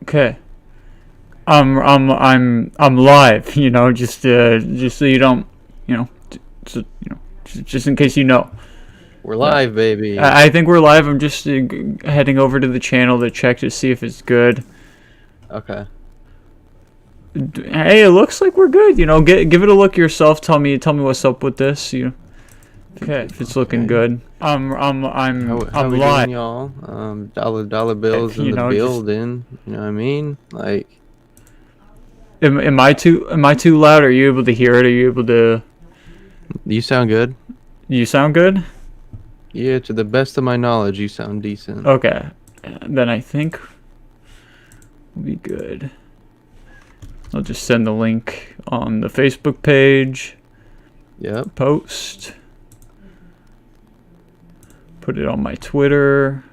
Okay. I'm live. Just so you don't, just in case you know. We're live, baby. I think we're live. I'm just heading over to the channel to check to see if it's good. Okay. Hey, it looks like we're good. Give it a look yourself. Tell me what's up with this. Okay, if it's looking good. I'm How we live. doing, y'all? Dollar bills in the building. You know what I mean? Like, am I too loud? Are you able to hear it? Are you able to? you sound good. You sound good. Yeah, to the best of my knowledge, you sound decent. Okay, then I think we'll be good. I'll just send the link on the Facebook page. Yep. Post. Put it on my Twitter.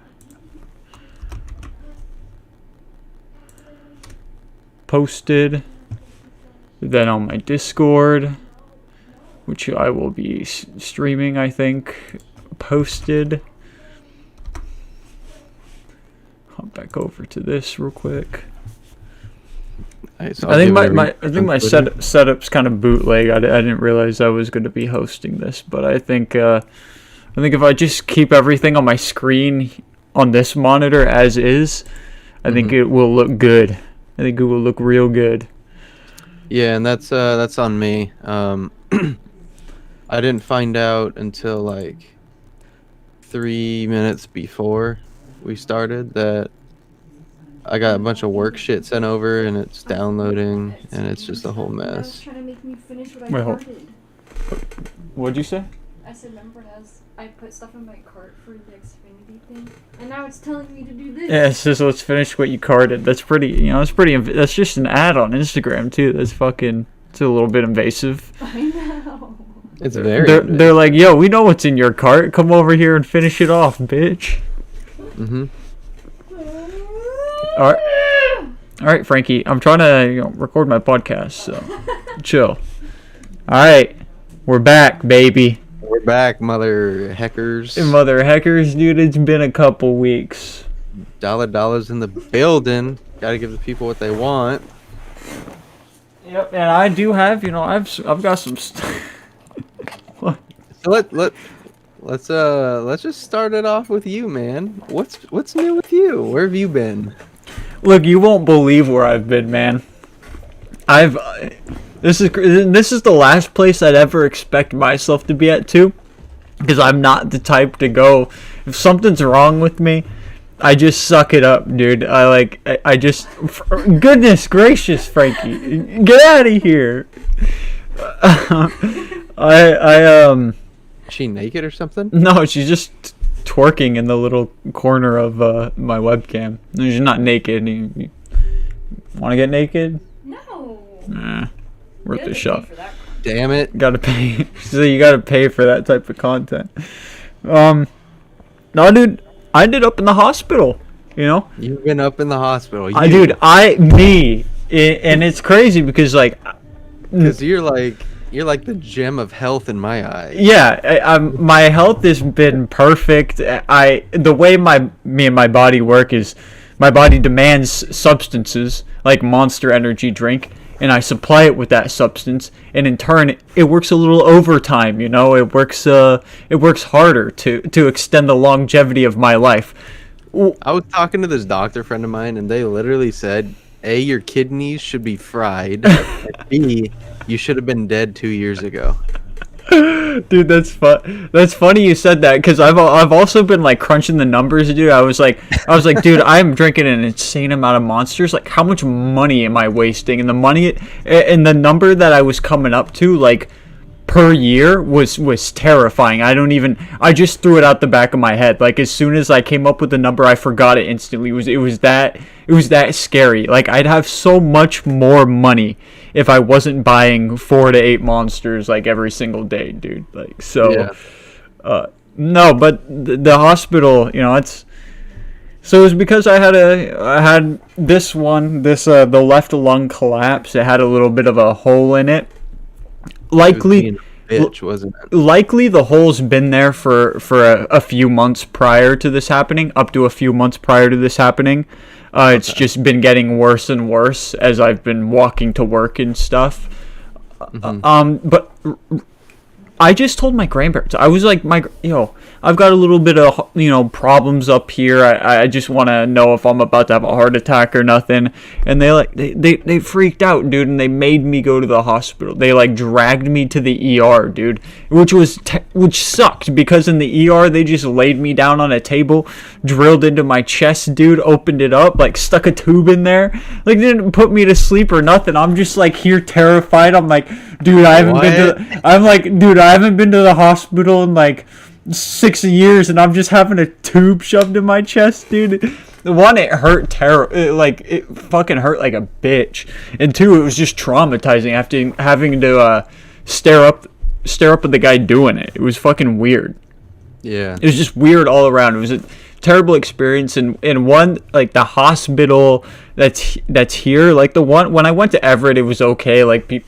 Posted. Then on my Discord, which I will be streaming, I think. Posted. Hop back over to this real quick. Right, so I think my setup's kind of bootleg. I didn't realize I was going to be hosting this, but I think if I just keep everything on my screen on this monitor as is, I think it will look good. I think it will look real good. Yeah, and that's on me. I didn't find out until like 3 minutes before we started that I got a bunch of work shit sent over and it's downloading and it's just a whole mess. Trying to make me finish what I Wait, carted. What'd you say? I said, remember as I put stuff in my cart for the Xfinity thing, and now it's telling me to do this. Yeah, it says let's finish what you carded. That's pretty. That's just an ad on Instagram too. It's a little bit invasive. I know. It's very. They're like, yo, we know what's in your cart. Come over here and finish it off, bitch. All right, Frankie. I'm trying to record my podcast, so chill. All right, we're back, baby. We're back, mother heckers. Mother heckers, dude. It's been a couple weeks. Dollars in the building. Gotta give the people what they want. Yep, and I do have, I've got some So let's just start it off with you, man. What's new with you? Where have you been? Look, you won't believe where I've been, man. This is the last place I'd ever expect myself to be at too, because I'm not the type to go. If something's wrong with me, I just suck it up, dude. I just, goodness gracious, Frankie, get out of here. Is she naked or something? No, she's just twerking in the little corner of my webcam. She's not naked. You want to get naked? No. Nah, worth a shot. Damn it. Gotta pay. So you gotta pay for that type of content. No, dude, I ended up in the hospital. You've been up in the hospital. And it's crazy because because you're like the gem of health in my eyes. Yeah, my health has been perfect. The way me and my body work is my body demands substances like Monster Energy drink, and I supply it with that substance, and in turn it works a little overtime. It works harder to extend the longevity of my life. I was talking to this doctor friend of mine, and they literally said, A, your kidneys should be fried, and B, you should have been dead 2 years ago. Dude, that's funny you said that, because I've also been crunching the numbers, dude. I was like, dude, I'm drinking an insane amount of Monsters. Like, how much money am I wasting? And the number that I was coming up to, per year was terrifying. I just threw it out the back of my head. As soon as I came up with the number, I forgot it instantly. It was that scary. I'd have so much more money if I wasn't buying 4 to 8 Monsters every single day, dude. Yeah. No, but the hospital, so it was because I had the left lung collapse. It had a little bit of a hole in it. Likely wasn't it? Likely the hole's been there for a few months prior to this happening, up to a few months prior to this happening. It's just been getting worse and worse as I've been walking to work and stuff. But I just told my grandparents. I was like, I've got a little bit of, problems up here. I just want to know if I'm about to have a heart attack or nothing. And they freaked out, dude, and they made me go to the hospital. They like dragged me to the ER, dude, which sucked because in the ER they just laid me down on a table, drilled into my chest, dude, opened it up, like stuck a tube in there. Like they didn't put me to sleep or nothing. I'm just like here terrified. I'm like, dude, I haven't been to the hospital in like 6 years, and I'm just having a tube shoved in my chest, dude. One, it hurt it fucking hurt like a bitch, and two, it was just traumatizing after having to stare up at the guy doing it. It was fucking weird. Yeah, it was just weird all around. It was a terrible experience, and one, like the hospital that's here, like the one when I went to Everett, it was okay. Like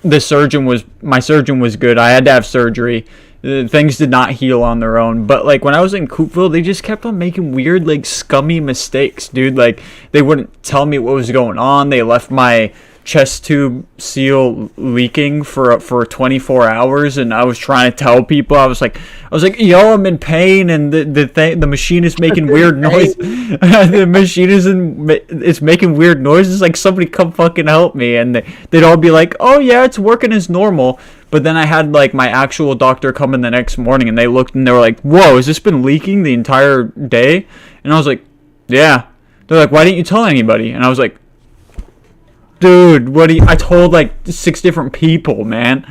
my surgeon was good. I had to have surgery. Things did not heal on their own. But like when I was in Coopville, they just kept on making weird, like scummy mistakes, dude. Like they wouldn't tell me what was going on. They left my chest tube seal leaking for 24 hours, and I was trying to tell people. I was like, yo, I'm in pain, and the machine is making weird noise. The machine it's making weird noises. Like somebody come fucking help me, and they'd all be like, oh yeah, it's working as normal. But then I had like my actual doctor come in the next morning, and they looked and they were like, whoa, has this been leaking the entire day? And I was like, yeah. They're like, why didn't you tell anybody? And I was like, dude, I told like 6 different people, man.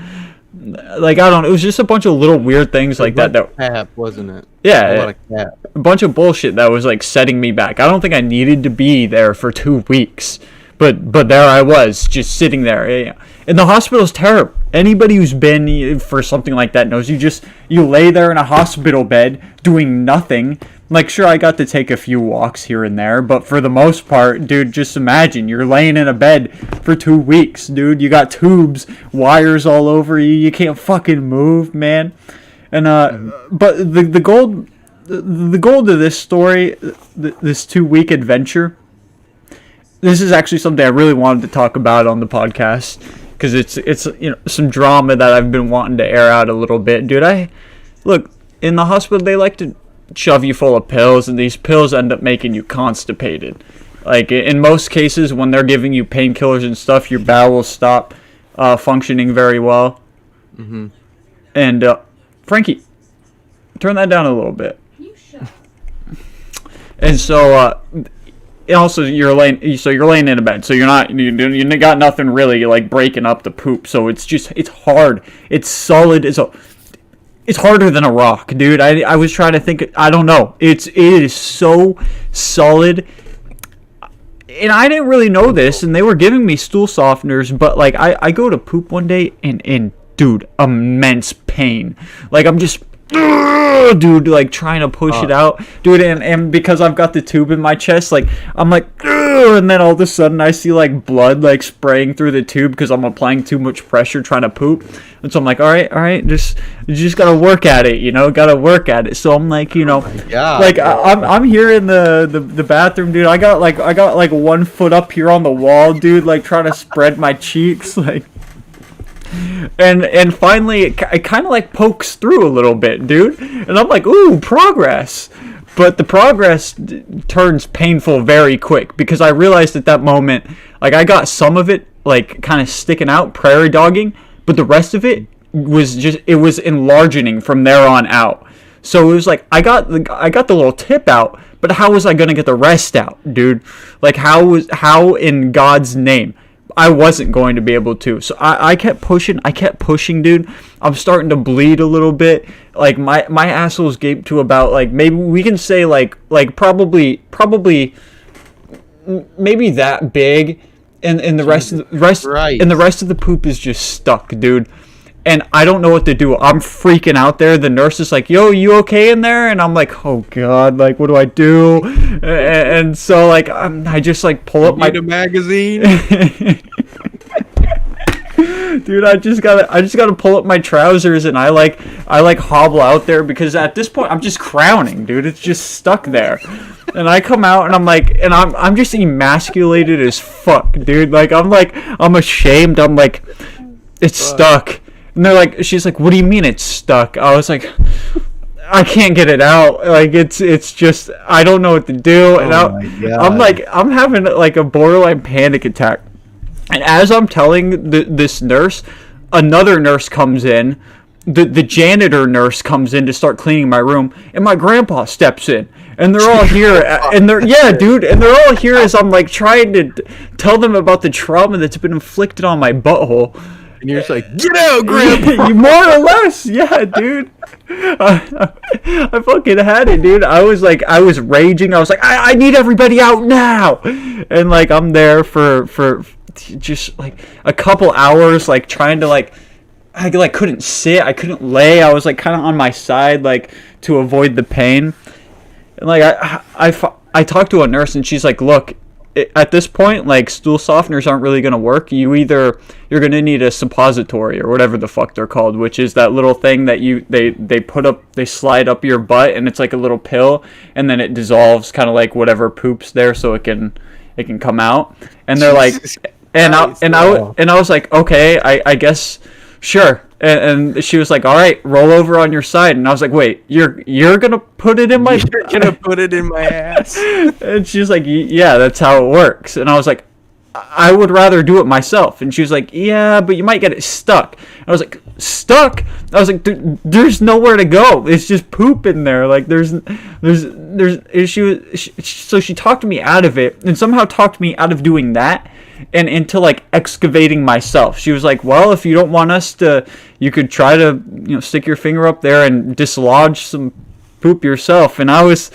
Like, I don't know. It was just a bunch of little weird things like that. Cap, wasn't it? Yeah. A lot of cap. A bunch of bullshit that was like setting me back. I don't think I needed to be there for 2 weeks. But there I was, just sitting there. Yeah. And the hospital's terrible. Anybody who's been for something like that knows you lay there in a hospital bed doing nothing. Like, sure, I got to take a few walks here and there, but for the most part, dude, just imagine you're laying in a bed for 2 weeks, dude. You got tubes, wires all over you. You can't fucking move, man. And but the goal of this story, this 2-week adventure. This is actually something I really wanted to talk about on the podcast because it's some drama that I've been wanting to air out a little bit, dude. Look, in the hospital they like to shove you full of pills, and these pills end up making you constipated. Like in most cases, when they're giving you painkillers and stuff, your bowels stop functioning very well. Mm-hmm. And Frankie, turn that down a little bit. You shut up. And so. Also, you're laying in a bed, so you got nothing really like breaking up the poop. So it's hard. It's solid. It's harder than a rock, dude. I was trying to think. I don't know. It is so solid. And I didn't really know this, and they were giving me stool softeners, but like I go to poop one day and dude, immense pain. Like I'm just. Dude, like trying to push it out, dude, and because I've got the tube in my chest, like I'm like, and then all of a sudden I see like blood like spraying through the tube because I'm applying too much pressure trying to poop, and so I'm like, all right, you just gotta work at it, gotta work at it. So I'm like, like I'm here in the bathroom, dude. I got like 1 foot up here on the wall, dude, like trying to spread my cheeks, like. And finally, it kind of like pokes through a little bit, dude. And I'm like, ooh, progress. But the progress turns painful very quick because I realized at that moment, like I got some of it like kind of sticking out, prairie dogging, but the rest of it was enlarging from there on out. So it was like I got the little tip out, but how was I gonna get the rest out, dude? Like how in God's name? I wasn't going to be able to. So I kept pushing, dude. I'm starting to bleed a little bit. Like my asshole's gaped to about like maybe we can say like probably maybe that big, and the rest of the poop is just stuck, dude. And I don't know what to do. I'm freaking out there. The nurse is like, yo, you okay in there? And I'm like, oh, God, like, what do I do? And so, like, I just, like, pull up my... Need a magazine? Dude, I just gotta pull up my trousers, and I hobble out there because at this point, I'm just crowning, dude. It's just stuck there. And I come out and I'm like, and I'm just emasculated as fuck, dude. Like I'm ashamed. I'm like, it's stuck. And they're like, she's like, what do you mean it's stuck? I was like, I can't get it out. Like it's just, I don't know what to do. And I'm like, I'm having like a borderline panic attack. And as I'm telling this nurse, another nurse comes in. The janitor nurse comes in to start cleaning my room, and my grandpa steps in. And they're all here, and they're all here as I'm like trying to tell them about the trauma that's been inflicted on my butthole. And you're just like, get out, Grandpa! More or less, yeah, dude. I fucking had it, dude. I was raging. I was like, I need everybody out now. And like I'm there for just like a couple hours, like trying to like. I like couldn't sit, I couldn't lay. I was like kind of on my side, like to avoid the pain. And like I talked to a nurse, and she's like, "Look, at this point, like stool softeners aren't really gonna work. You're gonna need a suppository or whatever the fuck they're called, which is that little thing that they slide up your butt, and it's like a little pill, and then it dissolves, kind of like whatever poops there, so it can come out." And they're like, and I was like, okay, I guess. Sure. And she was like, all right, roll over on your side. And I was like, wait, you're going to put it in my... You're going to put it in my ass. And she was like, yeah, that's how it works. And I was like, I would rather do it myself. And she was like, yeah, but you might get it stuck. And I was like, stuck? I was like, there's nowhere to go. It's just poop in there. Like, so she talked me out of it, and somehow talked me out of doing that. And into like excavating myself. She was like, well, if you don't want us to, you could try to, stick your finger up there and dislodge some poop yourself. And I was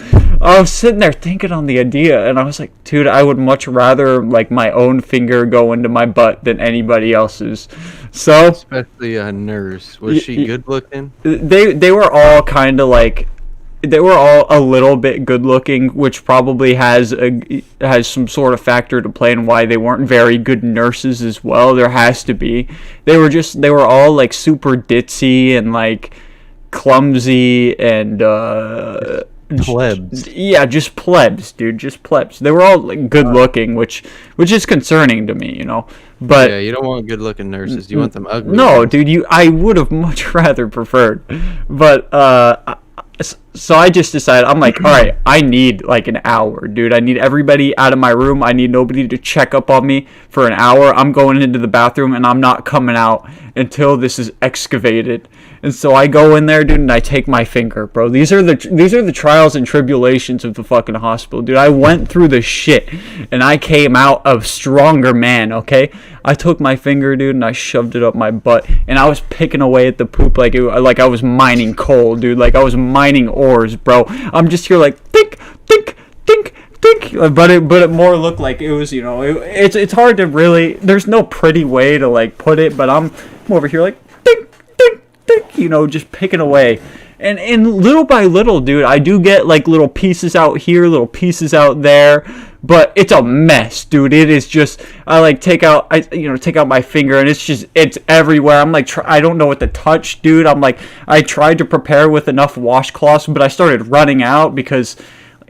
sitting there thinking on the idea, and I was like, dude, I would much rather like my own finger go into my butt than anybody else's. So especially a nurse. Was she good looking? They were all kind of like, they were all a little bit good looking, which probably has some sort of factor to play in why they weren't very good nurses as well. There has to be. They were all like super ditzy and like clumsy and plebs. Yeah, just plebs, dude, just plebs. They were all like good looking, which is concerning to me, But yeah, you don't want good looking nurses. You want them ugly. No, dude, I would have much rather preferred. But so I just decided, I'm like, all right, I need like an hour, dude. I need everybody out of my room. I need nobody to check up on me for an hour. I'm going into the bathroom, and I'm not coming out until this is excavated. And so I go in there, dude, and I take my finger, bro. These are the trials and tribulations of the fucking hospital, dude. I went through the shit, and I came out a stronger man, okay? I took my finger, dude, and I shoved it up my butt, and I was picking away at the poop like I was mining coal, dude. Like I was mining ores, bro. I'm just here like, think, think, think. But it more looked like it was, it's hard to really, there's no pretty way to like put it, but I'm over here like, think, just picking away. And little by little, dude, I do get like little pieces out here, little pieces out there, but it's a mess, dude. It is just, I like take out my finger, and it's everywhere. I'm like, I don't know what to touch, dude. I'm like, I tried to prepare with enough washcloths, but I started running out because,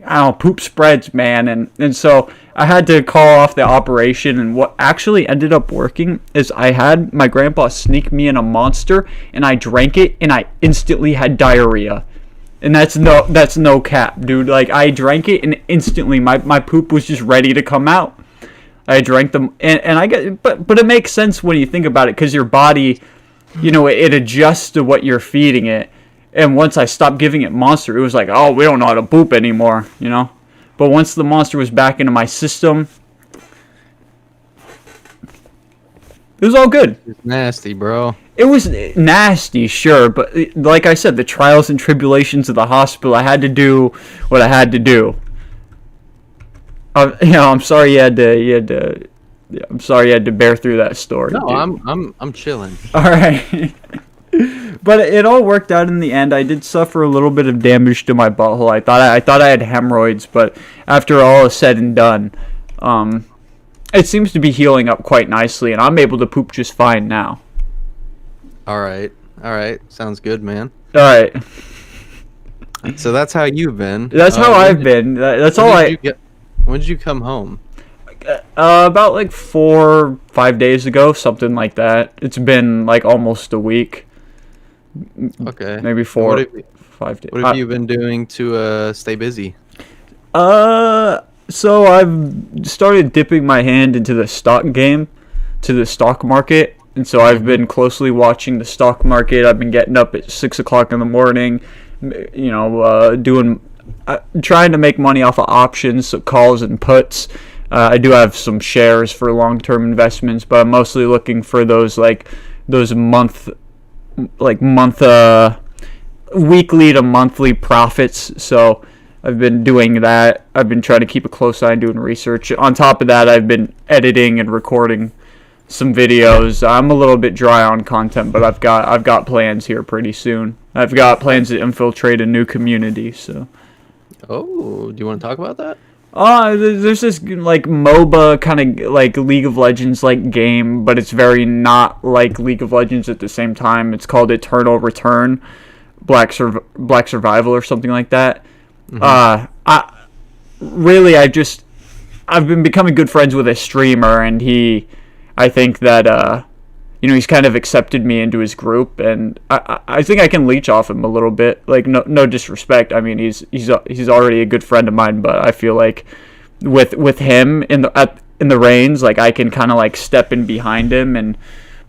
I don't know, poop spreads, man. And so I had to call off the operation, and what actually ended up working is I had my grandpa sneak me in a Monster, and I drank it, and I instantly had diarrhea. And that's no cap, dude. Like, I drank it, and instantly my poop was just ready to come out. I drank them, and I get, but it makes sense when you think about it, because your body, it adjusts to what you're feeding it. And once I stopped giving it Monster, it was like, oh, we don't know how to poop anymore, But once the Monster was back into my system, it was all good. It's nasty, bro. It was nasty, sure, but like I said, the trials and tribulations of the hospital, I had to do what I had to do. I'm sorry you had to. I'm sorry you had to bear through that story. No, dude. I'm chilling. All right. But it all worked out in the end. I did suffer a little bit of damage to my butthole. I thought I had hemorrhoids, but after all is said and done, it seems to be healing up quite nicely, and I'm able to poop just fine now. All right. Sounds good, man. All right. So that's how you've been. That's how I've been. That's all I. When did you come home? About like 4-5 days ago, something like that. It's been like almost a week. Okay. Maybe 5 days. What have you been doing to stay busy? So I've started dipping my hand into the stock game, to the stock market, and so I've been closely watching the stock market. I've been getting up at 6 o'clock in the morning, trying to make money off of options, so calls and puts. I do have some shares for long-term investments, but I'm mostly looking for those weekly to monthly profits. So I've been doing that. I've been trying to keep a close eye on doing research. On top of that, I've been editing and recording some videos. I'm a little bit dry on content, but I've got plans here pretty soon. I've got plans to infiltrate a new community. So. Oh, do you want to talk about that? There's this like MOBA kind of like League of Legends like game, but it's very not like League of Legends at the same time. It's called Eternal Return, Black Survival or something like that. Mm-hmm. I've been becoming good friends with a streamer, and I think that he's kind of accepted me into his group, and I think I can leech off him a little bit. Like no disrespect. I mean, he's already a good friend of mine, but I feel like with him in the reins, like I can kind of like step in behind him, and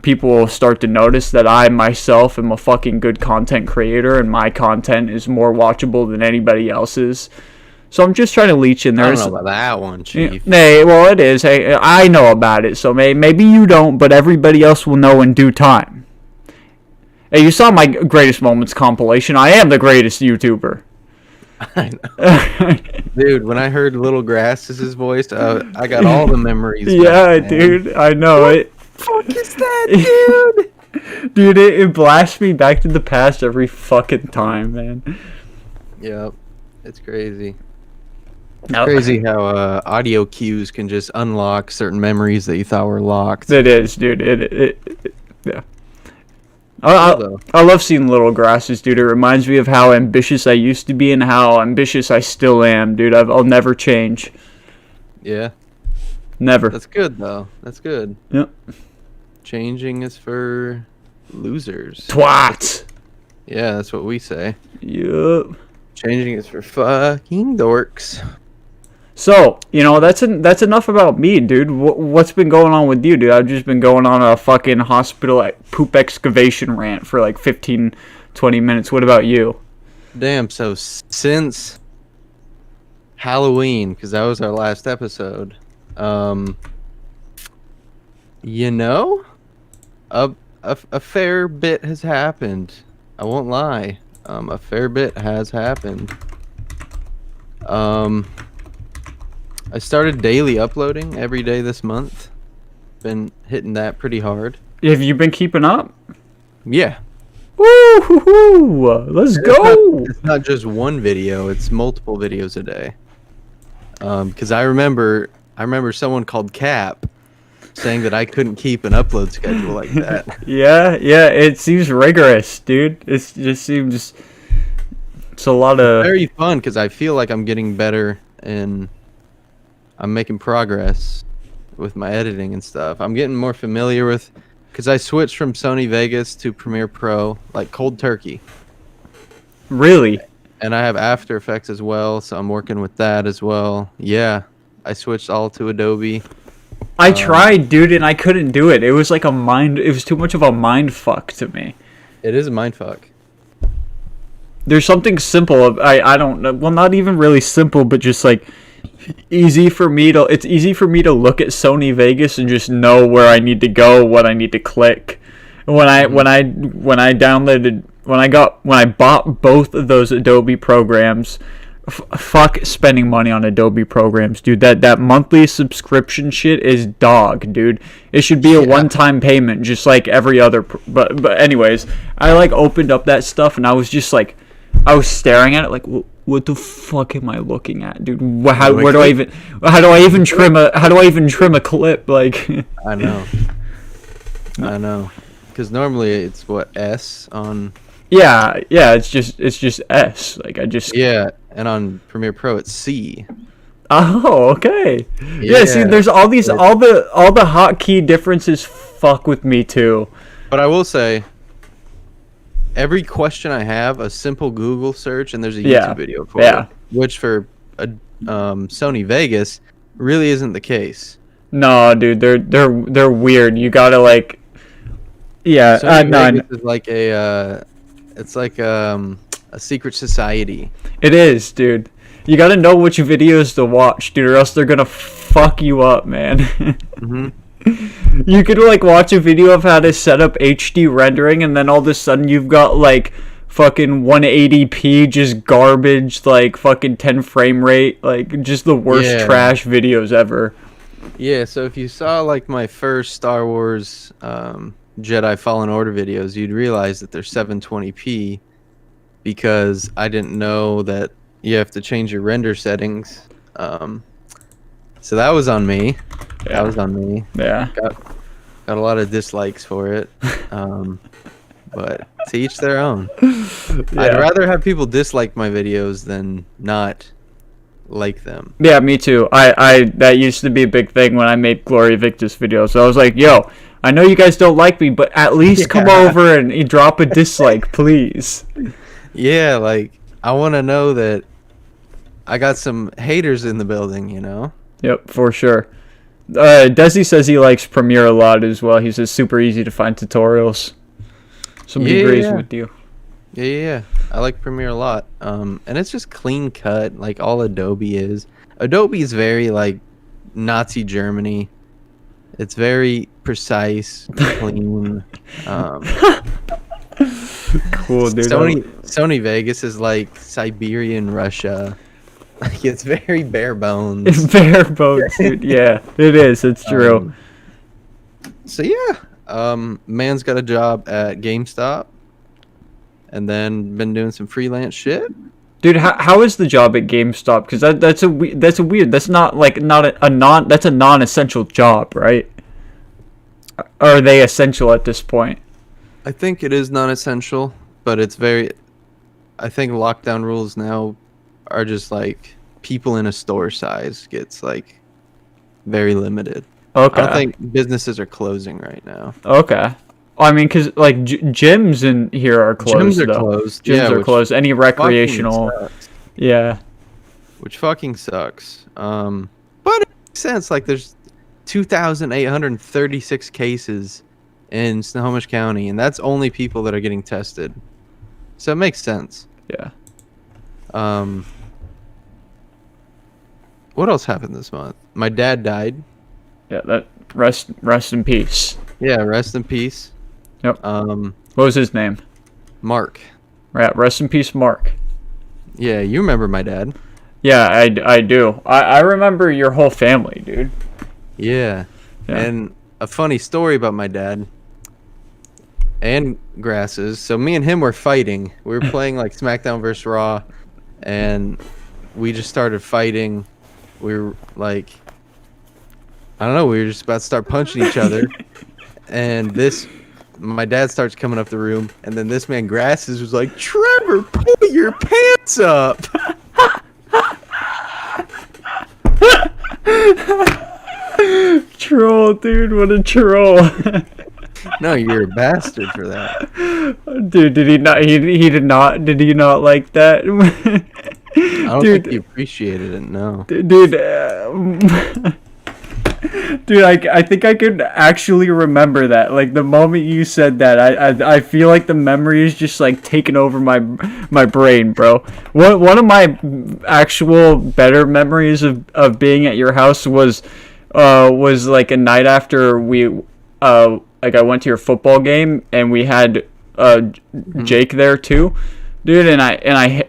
people will start to notice that I myself am a fucking good content creator, and my content is more watchable than anybody else's. So I'm just trying to leech in there. I don't know about that one, Chief. Well, it is. Hey, I know about it, so maybe you don't, but everybody else will know in due time. Hey, you saw my greatest moments compilation. I am the greatest YouTuber. I know. Dude, when I heard Little Grass's voice, I got all the memories. Yeah, dude, I know it. What the fuck is that, dude? Dude, it blasts me back to the past every fucking time, man. Yep, it's crazy. It's crazy how audio cues can just unlock certain memories that you thought were locked. It is, dude. Yeah. I love seeing Little Grasses, dude. It reminds me of how ambitious I used to be and how ambitious I still am, dude. I'll never change. Yeah. Never. That's good, though. That's good. Yep. Changing is for losers. Twats. Yeah, that's what we say. Yep. Changing is for fucking dorks. So, that's enough about me, dude. What's been going on with you, dude? I've just been going on a fucking hospital poop excavation rant for like 15, 20 minutes. What about you? Damn, so since Halloween, because that was our last episode, a fair bit has happened. I won't lie. A fair bit has happened. I started daily uploading every day this month. Been hitting that pretty hard. Have you been keeping up? Yeah. Woo! Let's go! It's not just one video, it's multiple videos a day. Because I remember someone called Cap saying that I couldn't keep an upload schedule like that. Yeah, it seems rigorous, dude. It just seems... It's a lot of... Very fun, because I feel like I'm getting better and I'm making progress with my editing and stuff. I'm getting more familiar with... Because I switched from Sony Vegas to Premiere Pro, like cold turkey. Really? And I have After Effects as well, so I'm working with that as well. Yeah, I switched all to Adobe. I tried, dude, and I couldn't do it. It was like it was too much of a mind fuck to me. It is a mind fuck. There's something simple. I don't know. Well, not even really simple, but just like it's easy for me to look at Sony Vegas and just know where I need to go, what I need to click. When I bought both of those Adobe programs, fuck spending money on Adobe programs, dude. That monthly subscription shit is dog, dude. It should be a one-time payment, just like every other. But anyways, I like opened up that stuff and I was just like, I was staring at it like, what the fuck am I looking at, dude? How do I even trim a clip? Like, I know. Because normally it's what, S on Yeah, yeah, it's just S. Like I just Yeah, and on Premiere Pro it's C. Oh, okay. Yeah, see Yeah. there's all these It- all the hotkey differences fuck with me too. But I will say, every question I have, a simple Google search, and there's a Yeah, YouTube video for yeah. it. Which for a Sony Vegas really isn't the case. No, dude, they're weird. You gotta like yeah, Sony no, Vegas is like it's like a secret society. it is, dude. You gotta know which videos to watch, dude, or else they're gonna fuck you up, man. Hmm. You could like watch a video of how to set up HD rendering, and then all of a sudden you've got like fucking 180p, just garbage, like fucking 10 frame rate, like just the worst Yeah. trash videos ever. Yeah, so if you saw like my first Star Wars Jedi Fallen Order videos, you'd realize that they're 720p because I didn't know that you have to change your render settings. So that was on me. Yeah. That was on me. Yeah. Got a lot of dislikes for it. But to each their own. I'd Yeah. rather have people dislike my videos than not like them. Yeah, me too. I that used to be a big thing when I made Glory Victus videos. So I was like, yo, I know you guys don't like me, but at least come Yeah. over and drop a dislike, please. Yeah, like I want to know that I got some haters in the building, you know? Yep, for sure. Desi says he likes Premiere a lot as well. He says super easy to find tutorials. So he Yeah, agrees yeah. with you. Yeah. I like Premiere a lot. And it's just clean cut, like all Adobe is. Adobe is very like Nazi Germany. It's very precise, clean. Cool, dude. Sony Vegas is like Siberian Russia. Like it's very bare bones. It's bare bones, dude. Yeah, it is. It's true. So yeah, man's got a job at GameStop, and then been doing some freelance shit. Dude, how is the job at GameStop? Because that's a weird. That's not like that's a non-essential job, right? Or are they essential at this point? I think it is non-essential, but it's very. I think lockdown rules now are just like people in a store size gets like very limited. Okay. I don't think businesses are closing right now. Okay. I mean, because like gyms in here are closed. Gyms are though. closed. Gyms Yeah, are which closed. Any fucking recreational. sucks. Yeah. Which fucking sucks. But it makes sense. Like there's 2,836 cases in Snohomish County, and that's only people that are getting tested. So it makes sense. Yeah. What else happened this month? My dad died. Yeah. That rest in peace. Yeah, rest in peace. Yep. What was his name? Mark. Right. Rest in peace, Mark. Yeah, you remember my dad. Yeah, I do. I remember your whole family, dude. Yeah. Yeah. And a funny story about my dad and Grasses. So me and him were fighting. We were playing like SmackDown vs. Raw, and we just started fighting. We were like, I don't know, we were just about to start punching each other. And my dad starts coming up the room, and then this man Grasses was like, Trevor, pull your pants up. Troll, dude. What a troll. No, you're a bastard for that. Dude, did he not? He did not. Did he not like that? I don't Dude. think he appreciated it, no. Dude, dude, I think I could actually remember that. Like the moment you said that, I feel like the memory is just like taking over my brain, bro. One of my actual better memories of being at your house was like a night after we like I went to your football game and we had Jake there too, dude, and I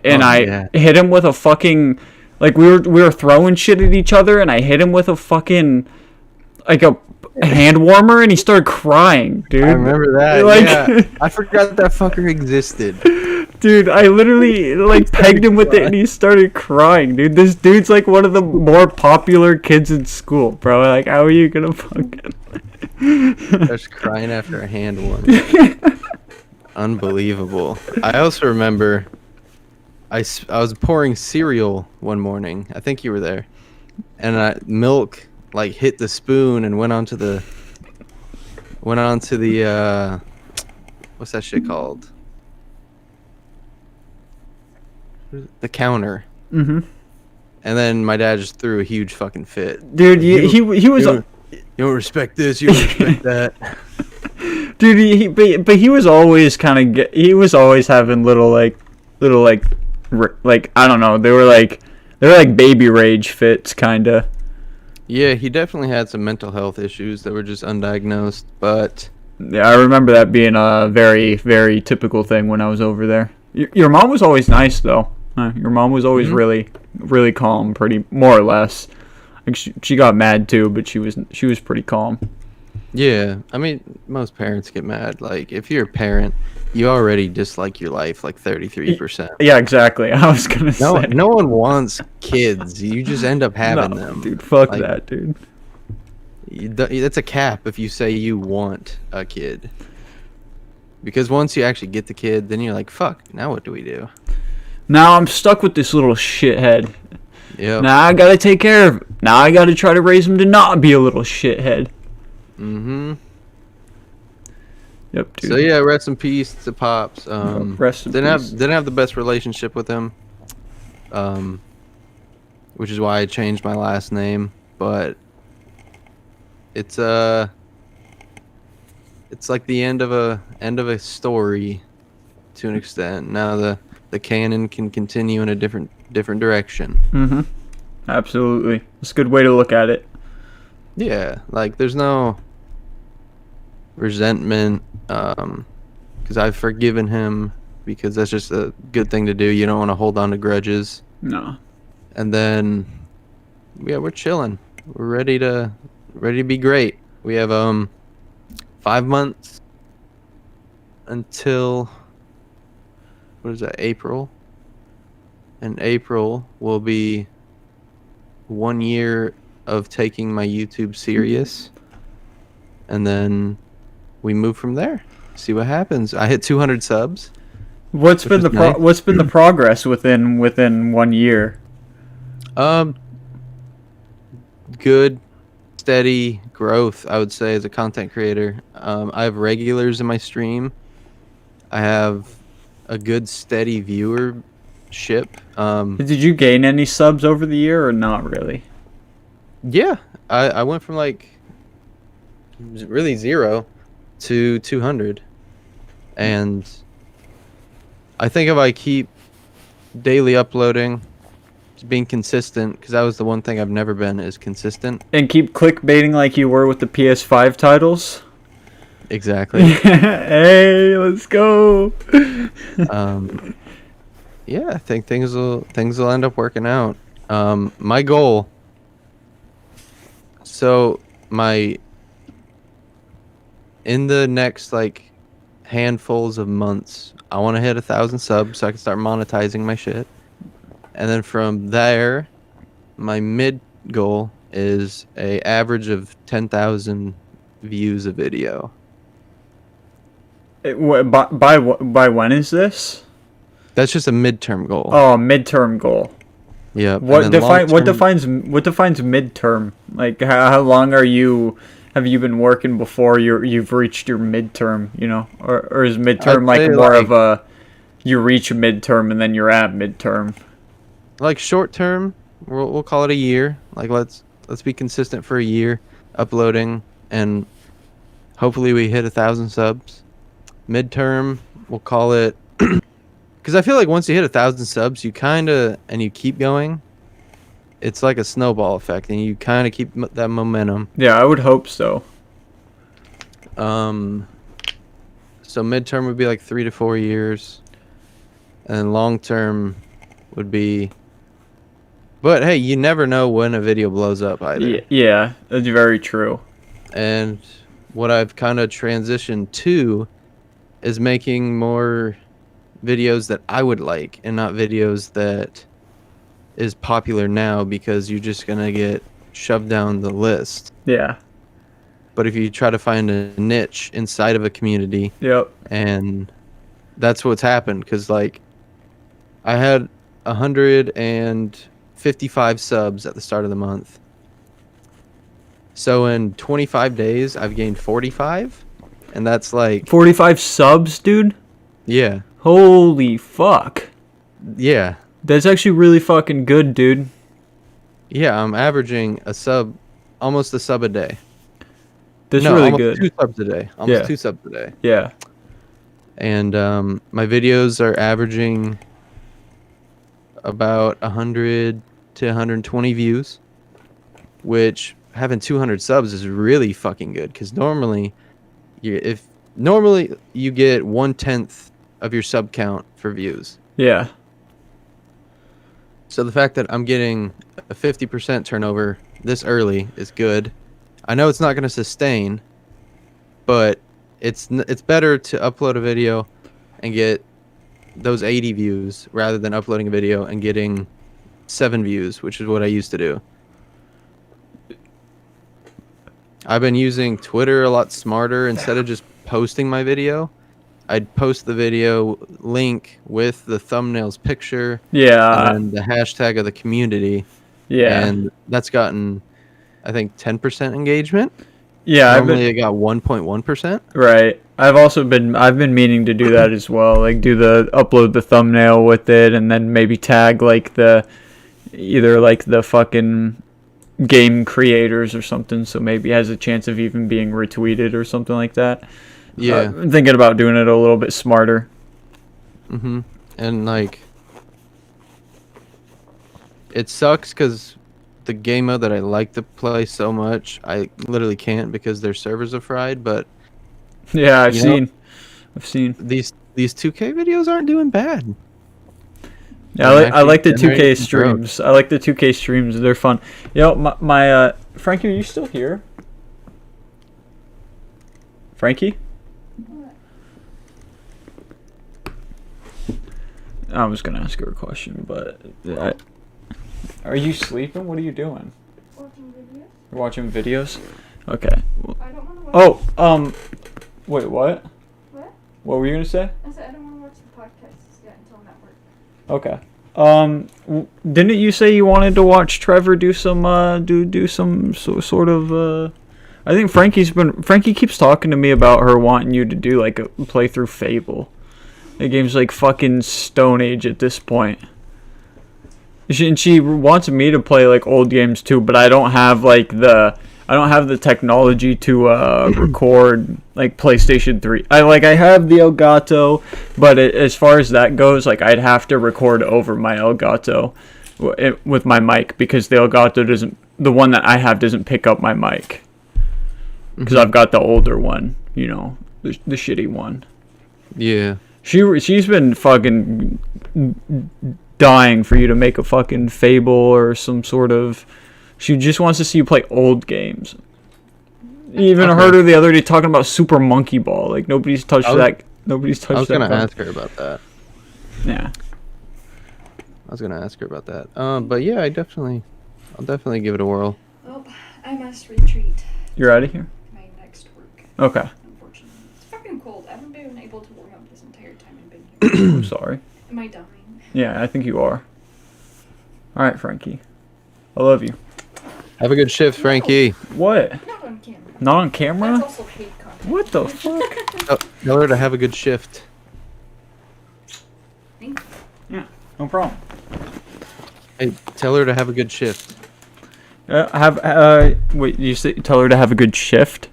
yeah. hit him with a fucking, like we were throwing shit at each other, and I hit him with a fucking like a hand warmer, and he started crying, dude. I remember that. Like- Yeah. I forgot that fucker existed. Dude, I literally like pegged him with it, and he started crying, dude. This dude's like one of the more popular kids in school, bro. Like, how are you gonna fucking? Just crying after a hand warmer. Unbelievable. I also remember I was pouring cereal one morning. I think you were there. And milk like hit the spoon and went onto the what's that shit called? The counter. Mm-hmm. And then my dad just threw a huge fucking fit. Dude, he was You don't respect this, you don't respect that. dude. But he was always he was always having little like I don't know. They were like baby rage fits, kinda. Yeah, he definitely had some mental health issues that were just undiagnosed, but Yeah, I remember that being a very, very typical thing when I was over there. Your mom was always nice, though. Your mom was always really, really calm, pretty more or less. Like she got mad too, but she was pretty calm. yeah, I mean, most parents get mad. Like, if you're a parent, you already dislike your life like 33%. Yeah, exactly. I was gonna say. No one wants kids. You just end up having No, them. dude. Fuck Like, that, dude. That's a cap if you say you want a kid. Because once you actually get the kid, then you're like, fuck, now what do we do? Now I'm stuck with this little shithead. Yep. Now I gotta take care of him. Now I gotta try to raise him to not be a little shithead. Mm-hmm. Yep, dude. So yeah, rest in peace to Pops. Rest in peace. Didn't have the best relationship with him. Which is why I changed my last name, but it's like the end of a story to an extent. Now the canon can continue in a different direction. Mm-hmm. Absolutely. It's a good way to look at it. Yeah, like there's no resentment because I've forgiven him because that's just a good thing to do. You don't want to hold on to grudges. No. And then yeah, we're chilling. We're ready to be great. We have 5 months until what is that, April? And April will be 1 year of taking my YouTube serious. And then we move from there. See what happens. I hit 200 subs. What's been the progress within 1 year? Good, steady growth, I would say, as a content creator. I have regulars in my stream. I have a good, steady viewership. Did you gain any subs over the year or not really? Yeah, I went from like really 0 to 200, and I think if I keep daily uploading, just being consistent, because that was the one thing I've never been, is consistent. And keep clickbaiting like you were with the PS5 titles? Exactly. Hey, let's go. Yeah, I think things will end up working out. My goal. So in the next like handfuls of months, I want to hit 1,000 subs so I can start monetizing my shit. And then from there, my mid goal is a average of 10,000 views a video. By when is this? That's just a midterm goal. Oh, midterm goal. Yeah. What defines midterm? Like how long have you been working before you've reached your midterm? You know, or is midterm like more of a you reach midterm and then you're at midterm? Like short term, we'll call it a year. Like let's be consistent for a year, uploading, and hopefully we hit 1,000 subs. Midterm, we'll call it, because I feel like once you hit 1,000 subs, you keep going. It's like a snowball effect, and you kind of keep that momentum. Yeah, I would hope so. So midterm would be like 3 to 4 years, and long term would be. But hey, you never know when a video blows up either. Yeah, that's very true. And what I've kind of transitioned to is making more videos that I would like, and not videos that is popular now, because you're just gonna get shoved down the list. Yeah. But if you try to find a niche inside of a community, Yep. and that's what's happened. Because like, I had 155 subs at the start of the month. So in 25 days, I've gained 45, and that's like 45 subs, dude. yeah, Holy fuck. yeah, That's actually really fucking good, dude. yeah. I'm averaging almost a sub a day. That's No, really almost good. 2 subs a day. Almost Yeah. 2 subs a day. Yeah. And my videos are averaging about 100 to 120 views, which having 200 subs is really fucking good. Because normally you get 1/10 of your sub count for views. Yeah. So the fact that I'm getting a 50% turnover this early is good. I know it's not going to sustain, but it's better to upload a video and get those 80 views rather than uploading a video and getting 7 views, which is what I used to do. I've been using Twitter a lot smarter. Instead of just posting my video, I'd post the video link with the thumbnail's picture Yeah. and the hashtag of the community. Yeah. And that's gotten, I think, 10% engagement. Yeah. Normally it got 1.1%. Right. I've been meaning to do that as well. Like upload the thumbnail with it and then maybe tag like either like the fucking game creators or something, so maybe it has a chance of even being retweeted or something like that. Yeah. I'm thinking about doing it a little bit smarter. Mm-hmm. And like, it sucks because the game mode that I like to play so much, I literally can't because their servers are fried. But Yeah, I've You know- seen. these 2K videos aren't doing bad. Yeah, I'm I like the actually 2K generating some growth. streams. I like the 2K streams. They're fun. My Frankie, are you still here? Frankie? I was gonna ask her a question, but are you sleeping? What are you doing? Watching videos. You're watching videos? Okay. I don't want to watch. Oh, wait, what? What? What were you gonna say? I said I don't want to watch the podcast yet until I'm at work. Okay. Didn't you say you wanted to watch Trevor do some sort of I think Frankie keeps talking to me about her wanting you to do like a playthrough Fable. The game's like fucking Stone Age at this point. She wants me to play like old games too, but I don't have the technology to record like PlayStation 3. I have the Elgato, but as far as that goes, like I'd have to record over my Elgato with my mic because the Elgato the one that I have doesn't pick up my mic. Because I've got the older one, the shitty one. Yeah. She's been fucking dying for you to make a fucking Fable or some sort of. She just wants to see you play old games. Even heard her the other day talking about Super Monkey Ball. Like nobody's touched that. Nobody's touched that. I was gonna ask her about that. Yeah. I was gonna ask her about that. But yeah, I'll definitely give it a whirl. Well, I must retreat. You're out of here. My next work. Okay. Unfortunately, it's fucking cold. I haven't been able to warm up this entire time I've been here. I'm sorry. Am I dying? Yeah, I think you are. All right, Frankie. I love you. Have a good shift, Frankie. What? Not on camera. Not on That's camera? also paid content. What the fuck? Tell her to have a good shift. Thank you. Yeah, no problem. Hey, tell her to have a good shift. Wait, you tell her to have a good shift?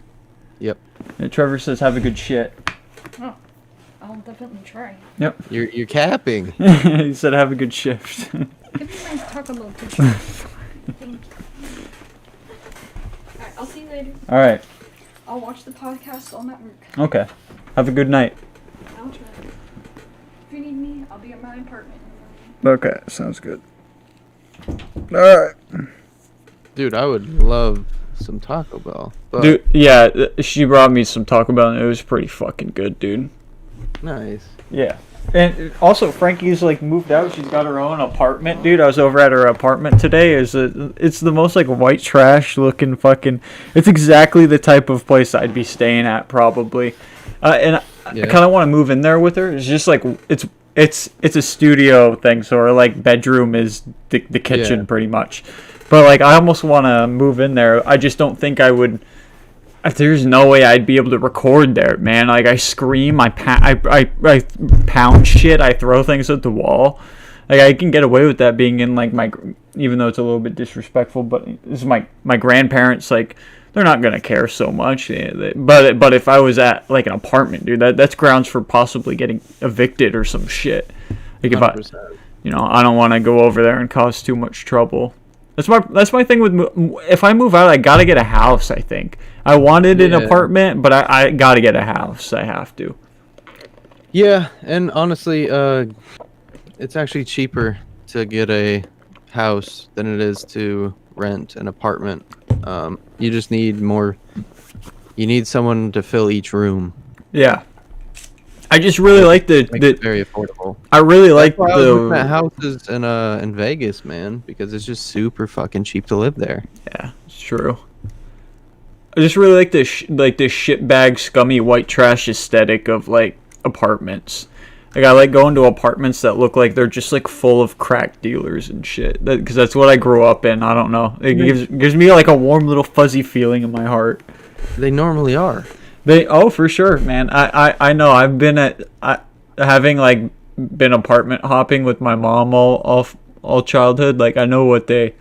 Yep. Yeah, Trevor says have a good shit. Oh, I'll definitely try. Yep. You're capping. He said have a good shift. Give me my Taco Bell picture. Thank you. Alright, I'll see you later. All right. I'll watch the podcast while I'm at work. Okay. Have a good night. I'll try. If you need me, I'll be at my apartment. Okay, sounds good. All right. Dude, I would love some Taco Bell. But Dude, yeah, she brought me some Taco Bell and it was pretty fucking good, dude. nice. Yeah. And also, Frankie's like moved out. She's got her own apartment, dude. I was over at her apartment today. It's the most like white trash looking fucking. It's exactly the type of place I'd be staying at probably. And I kind of want to move in there with her. It's just like it's a studio thing, so her like bedroom is the kitchen pretty much. But like I almost want to move in there. I just don't think I would. There's no way I'd be able to record there, man. Like I scream, I pound shit, I throw things at the wall. Like I can get away with that being in like my, even though it's a little bit disrespectful, but this is my grandparents. Like they're not gonna care so much. But if I was at like an apartment, dude, that's grounds for possibly getting evicted or some shit. Like if 100%. I don't want to go over there and cause too much trouble. That's my thing with if I move out, I gotta get a house. I think I wanted an apartment, but I gotta get a house. I have to. Yeah, and honestly, it's actually cheaper to get a house than it is to rent an apartment. You just need more. You need someone to fill each room. Yeah. I just really like it's very affordable. I really like the houses in Vegas, man, because it's just super fucking cheap to live there. Yeah, it's true. I just really like this this shitbag, scummy white trash aesthetic of like apartments. Like I like going to apartments that look like they're just like full of crack dealers and shit. Because that's what I grew up in. I don't know. It gives me like a warm little fuzzy feeling in my heart. They normally are. For sure, man. I know. I've been having like been apartment hopping with my mom all childhood. Like I know what they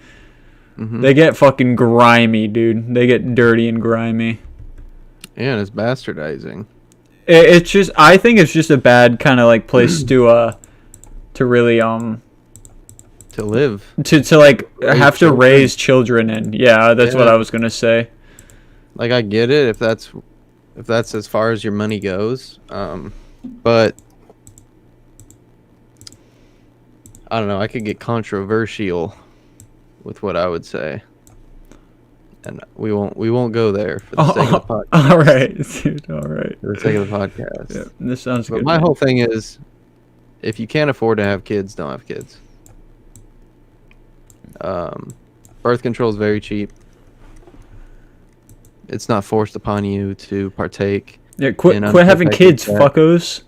get fucking grimy, dude. They get dirty and grimy. Yeah, and it's bastardizing. It's just I think it's just a bad kind of like place to really to live to like have to raise children in. Yeah, that's what I was gonna say. Like I get it if that's as far as your money goes, but I don't know. I could get controversial with what I would say, and we won't go there for the sake of the podcast. All right, dude. All right. For the sake of the podcast. Yeah, this sounds good. But my whole thing is, if you can't afford to have kids, don't have kids. Birth control is very cheap. It's not forced upon you to partake. Yeah, quit having kids, sex. Fuckos.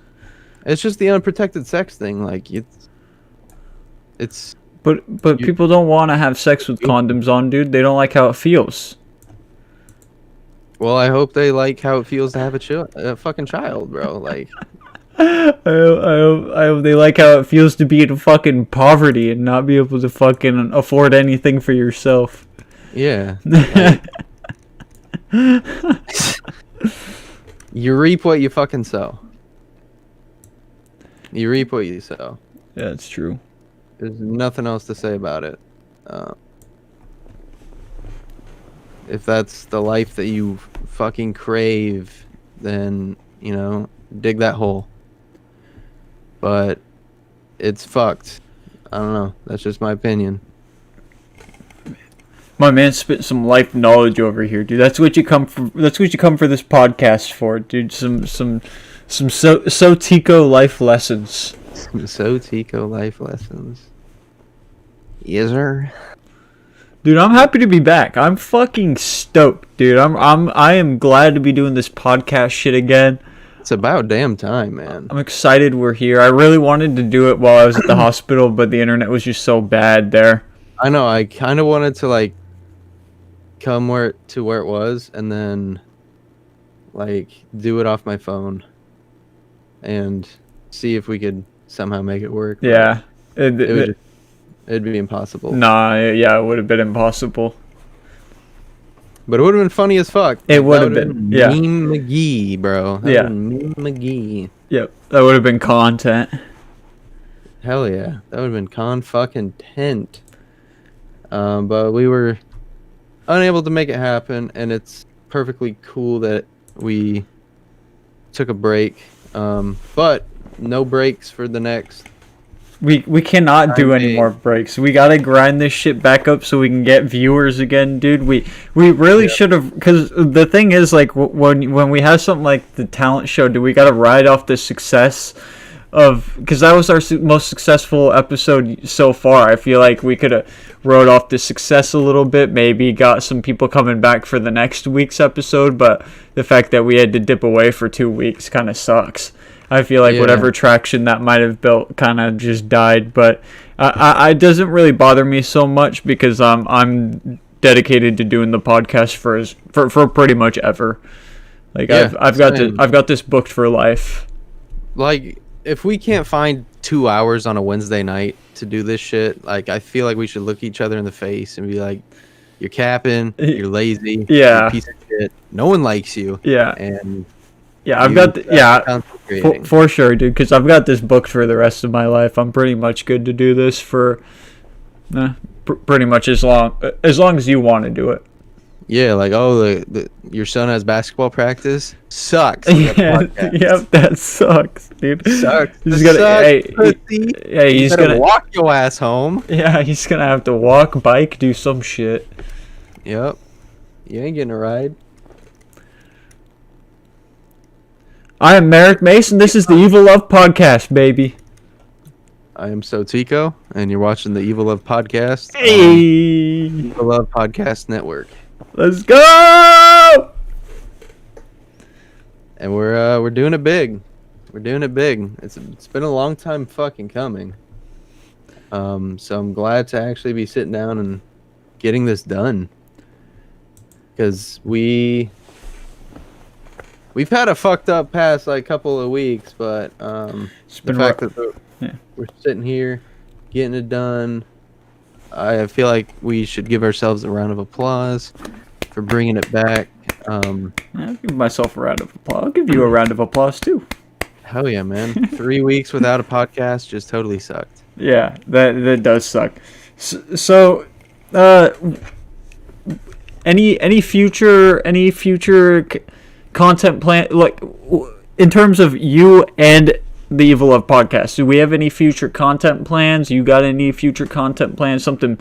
It's just the unprotected sex thing. Like it's. But people don't want to have sex with condoms on, dude. They don't like how it feels. Well, I hope they like how it feels to have a fucking child, bro. Like. I hope they like how it feels to be in fucking poverty and not be able to fucking afford anything for yourself. Yeah. You reap what you fucking sow. You reap what you sow. Yeah, it's true. There's nothing else to say about it. If that's the life that you fucking crave, then, dig that hole. But it's fucked. I don't know. That's just my opinion. My man spit some life knowledge over here, dude. That's what you come for. That's what you come for this podcast for, dude. Some SoTeeko life lessons. Some SoTeeko life lessons. Yes, sir. Dude, I'm happy to be back. I'm fucking stoked, dude. I am glad to be doing this podcast shit again. It's about damn time, man. I'm excited we're here. I really wanted to do it while I was at the hospital, but the internet was just so bad there. I know. I kind of wanted to like come where it was and then like do it off my phone and see if we could somehow make it work. Yeah. It'd be impossible. Nah, yeah, it would have been impossible. But it would have been funny as fuck. It would have been. Yeah. Meme McGee, bro. Meme McGee. Yep. That would have been content. Hell yeah. That would have been con-fucking-tent. But we were unable to make it happen, and it's perfectly cool that we took a break. But no breaks for the next. We cannot do any more breaks. We gotta grind this shit back up so we can get viewers again, dude. We really should have, because the thing is, like, when we have something like the talent show, dude, we gotta ride off the success because that was our most successful episode so far. I feel like we could have rode off the success a little bit, maybe got some people coming back for the next week's episode, but the fact that we had to dip away for 2 weeks kind of sucks. I feel like whatever traction that might have built kind of just died, but it doesn't really bother me so much because I'm dedicated to doing the podcast for pretty much ever. Like I've got this booked for life. Like, if we can't find 2 hours on a Wednesday night to do this shit, like, I feel like we should look each other in the face and be like, "You're capping. You're lazy. Yeah. You're a piece of shit. No one likes you." Yeah. And yeah, I've got for sure, dude. Because I've got this booked for the rest of my life. I'm pretty much good to do this for, pretty much as long as you want to do it. Yeah, like, your son has basketball practice? Sucks. Yep, that sucks, dude. Sucks. He's gonna he's gonna walk your ass home. Yeah, he's gonna have to walk, bike, do some shit. Yep. You ain't getting a ride. I am Merrick Mace, and this is the Evil Love Podcast, baby. I am SoTeeko, and you're watching the Evil Love Podcast. Hey! Evil Love Podcast Network. Let's go! And we're doing it big. We're doing it big. It's been a long time fucking coming. So I'm glad to actually be sitting down and getting this done. Because we've had a fucked up past like couple of weeks, but the fact that we're sitting here getting it done, I feel like we should give ourselves a round of applause for bringing it back. I'll give myself a round of applause. I'll give you a round of applause too. Hell yeah, man! 3 weeks without a podcast just totally sucked. Yeah, that does suck. So, any future content plan, like in terms of you and the Evil Love Podcast? Do we have any future content plans? You got any future content plans? Something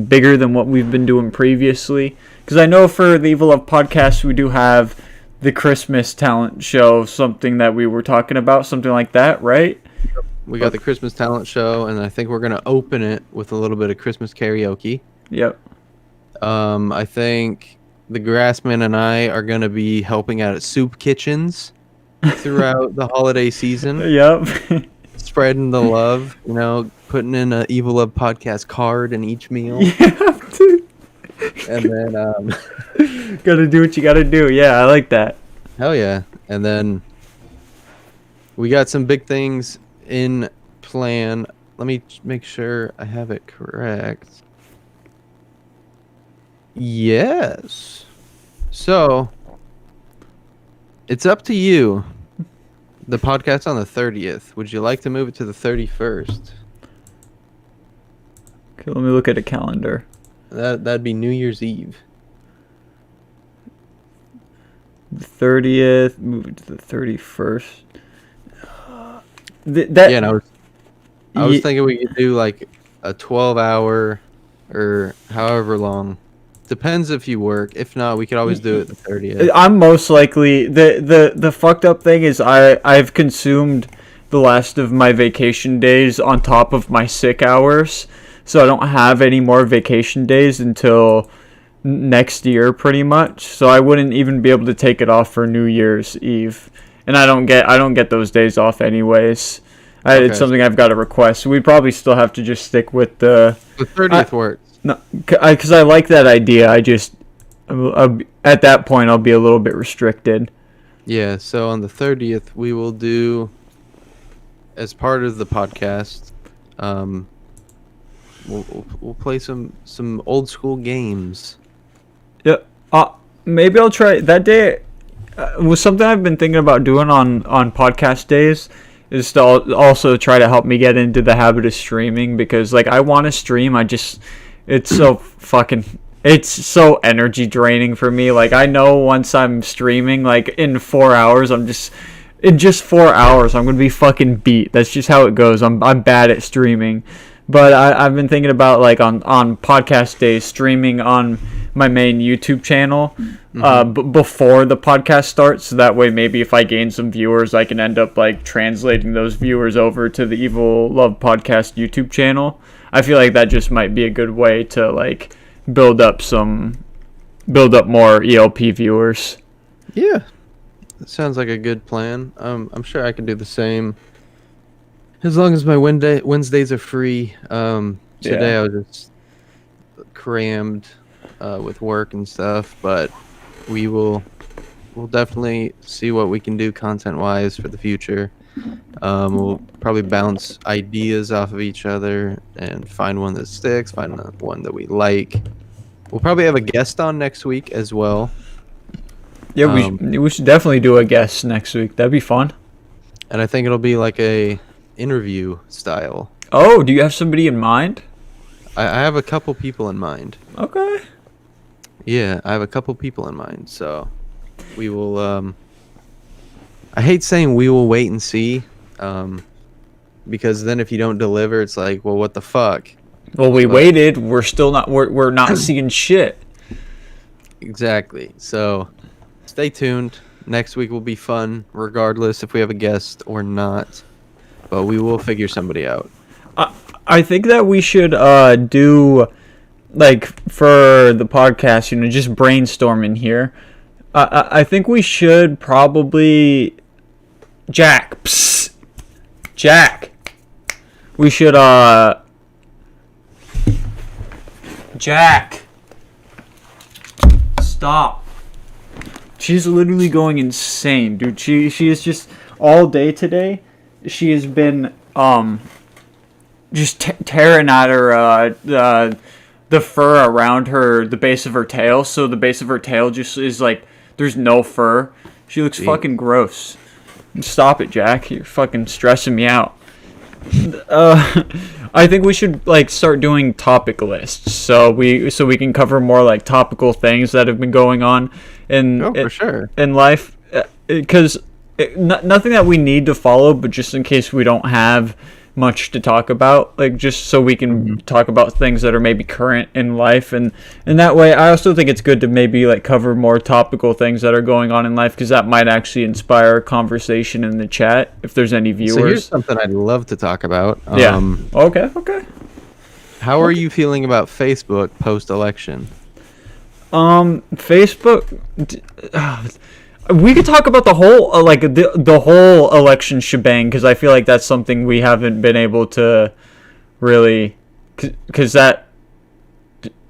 bigger than what we've been doing previously? Because I know for the Evil Love Podcast, we do have the Christmas talent show, something that we were talking about, something like that, right? We got the Christmas talent show, and I think we're gonna open it with a little bit of Christmas karaoke. Yep. I think the Grassman and I are gonna be helping out at soup kitchens throughout the holiday season. Yep. Spreading the love, putting in a Evil Love Podcast card in each meal. Yeah, dude. And then gotta do what you gotta do. Yeah, I like that. Hell yeah. And then we got some big things in plan. Let me make sure I have it correct. Yes. So it's up to you. The podcast's on the 30th. Would you like to move it to the 31st? Okay, let me look at a calendar. That'd be New Year's Eve. The 30th, move it to the 31st. And I was thinking we could do like a 12-hour or however long. Depends if you work. If not, we could always do it the 30th. I'm most likely the fucked up thing is I've consumed the last of my vacation days on top of my sick hours, so I don't have any more vacation days until next year pretty much. So I wouldn't even be able to take it off for New Year's Eve, and I don't get those days off anyways. It's something I've got to request. So we probably still have to just stick with the 30th works. No, because I like that idea. At that point, I'll be a little bit restricted. Yeah, so on the 30th, we will do, as part of the podcast, we'll play some old school games. Yeah, maybe I'll try that day. Was something I've been thinking about doing on podcast days is to also try to help me get into the habit of streaming, because like I want to stream, it's so energy draining for me. Like I know once I'm streaming, like in 4 hours, in just 4 hours, I'm gonna be fucking beat. That's just how it goes. I'm bad at streaming, but I've been thinking about like on podcast days streaming on my main YouTube channel before the podcast starts. So that way, maybe if I gain some viewers, I can end up like translating those viewers over to the Evil Love Podcast YouTube channel. I feel like that just might be a good way to like build up more ELP viewers. Yeah, that sounds like a good plan. I'm sure I can do the same. As long as my Wednesdays are free. Today I was just crammed with work and stuff, but we'll definitely see what we can do content-wise for the future. We'll probably bounce ideas off of each other and find one that sticks, find one that we like. We'll probably have a guest on next week as well. Yeah, we should definitely do a guest next week. That'd be fun. And I think it'll be like a interview style. Oh, do you have somebody in mind? I have a couple people in mind. Okay. Yeah, I have a couple people in mind. So we will. I hate saying we will wait and see, because then if you don't deliver, it's like, well, what the fuck? Well, we waited. We're still not. We're not seeing shit. Exactly. So stay tuned. Next week will be fun, regardless if we have a guest or not. But we will figure somebody out. I think that we should do, like, for the podcast, just brainstorming here. I think we should probably... Jack. Psst. Jack. We should, Jack. Stop. She's literally going insane, dude. She is just... All day today, she has been, just tearing at her, the fur around the base of her tail. So the base of her tail just is like, there's no fur. She looks fucking gross. Stop it, Jack. You're fucking stressing me out. I think we should like start doing topic lists so we can cover more like topical things that have been going on for sure in life, because nothing that we need to follow, but just in case we don't have much to talk about, like just so we can talk about things that are maybe current in life, and that way I also think it's good to maybe like cover more topical things that are going on in life, because that might actually inspire a conversation in the chat if there's any viewers. So here's something I'd love to talk about. Yeah. Okay. How are you feeling about Facebook post-election? Facebook. We could talk about the whole the whole election shebang, because I feel like that's something we haven't been able to really, because that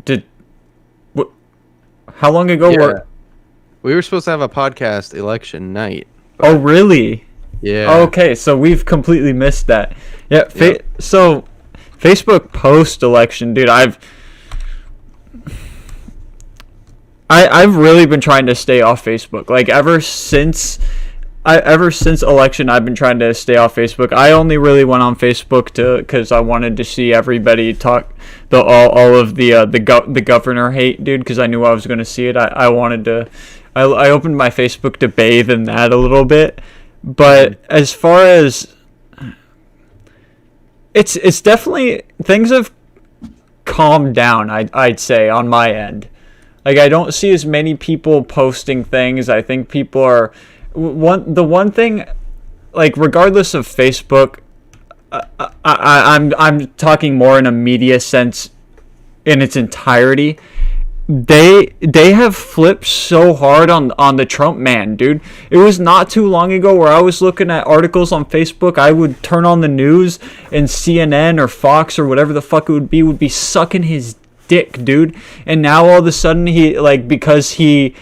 did what? How long ago were we were supposed to have a podcast election night? Oh really? Yeah. Okay, so we've completely missed that. Yeah. So Facebook post election, dude. I've really been trying to stay off Facebook. Like ever since election, I've been trying to stay off Facebook. I only really went on Facebook because I wanted to see everybody talk all of the governor hate, dude. Because I knew I was going to see it. I wanted to. I opened my Facebook to bathe in that a little bit. But as far as it's definitely, things have calmed down. I'd say on my end. Like, I don't see as many people posting things. I think people are... The one thing, like, regardless of Facebook, I'm talking more in a media sense in its entirety. They have flipped so hard on the Trump man, dude. It was not too long ago where I was looking at articles on Facebook. I would turn on the news and CNN or Fox or whatever the fuck it would be sucking his dick, dude. And now all of a sudden he, like, because he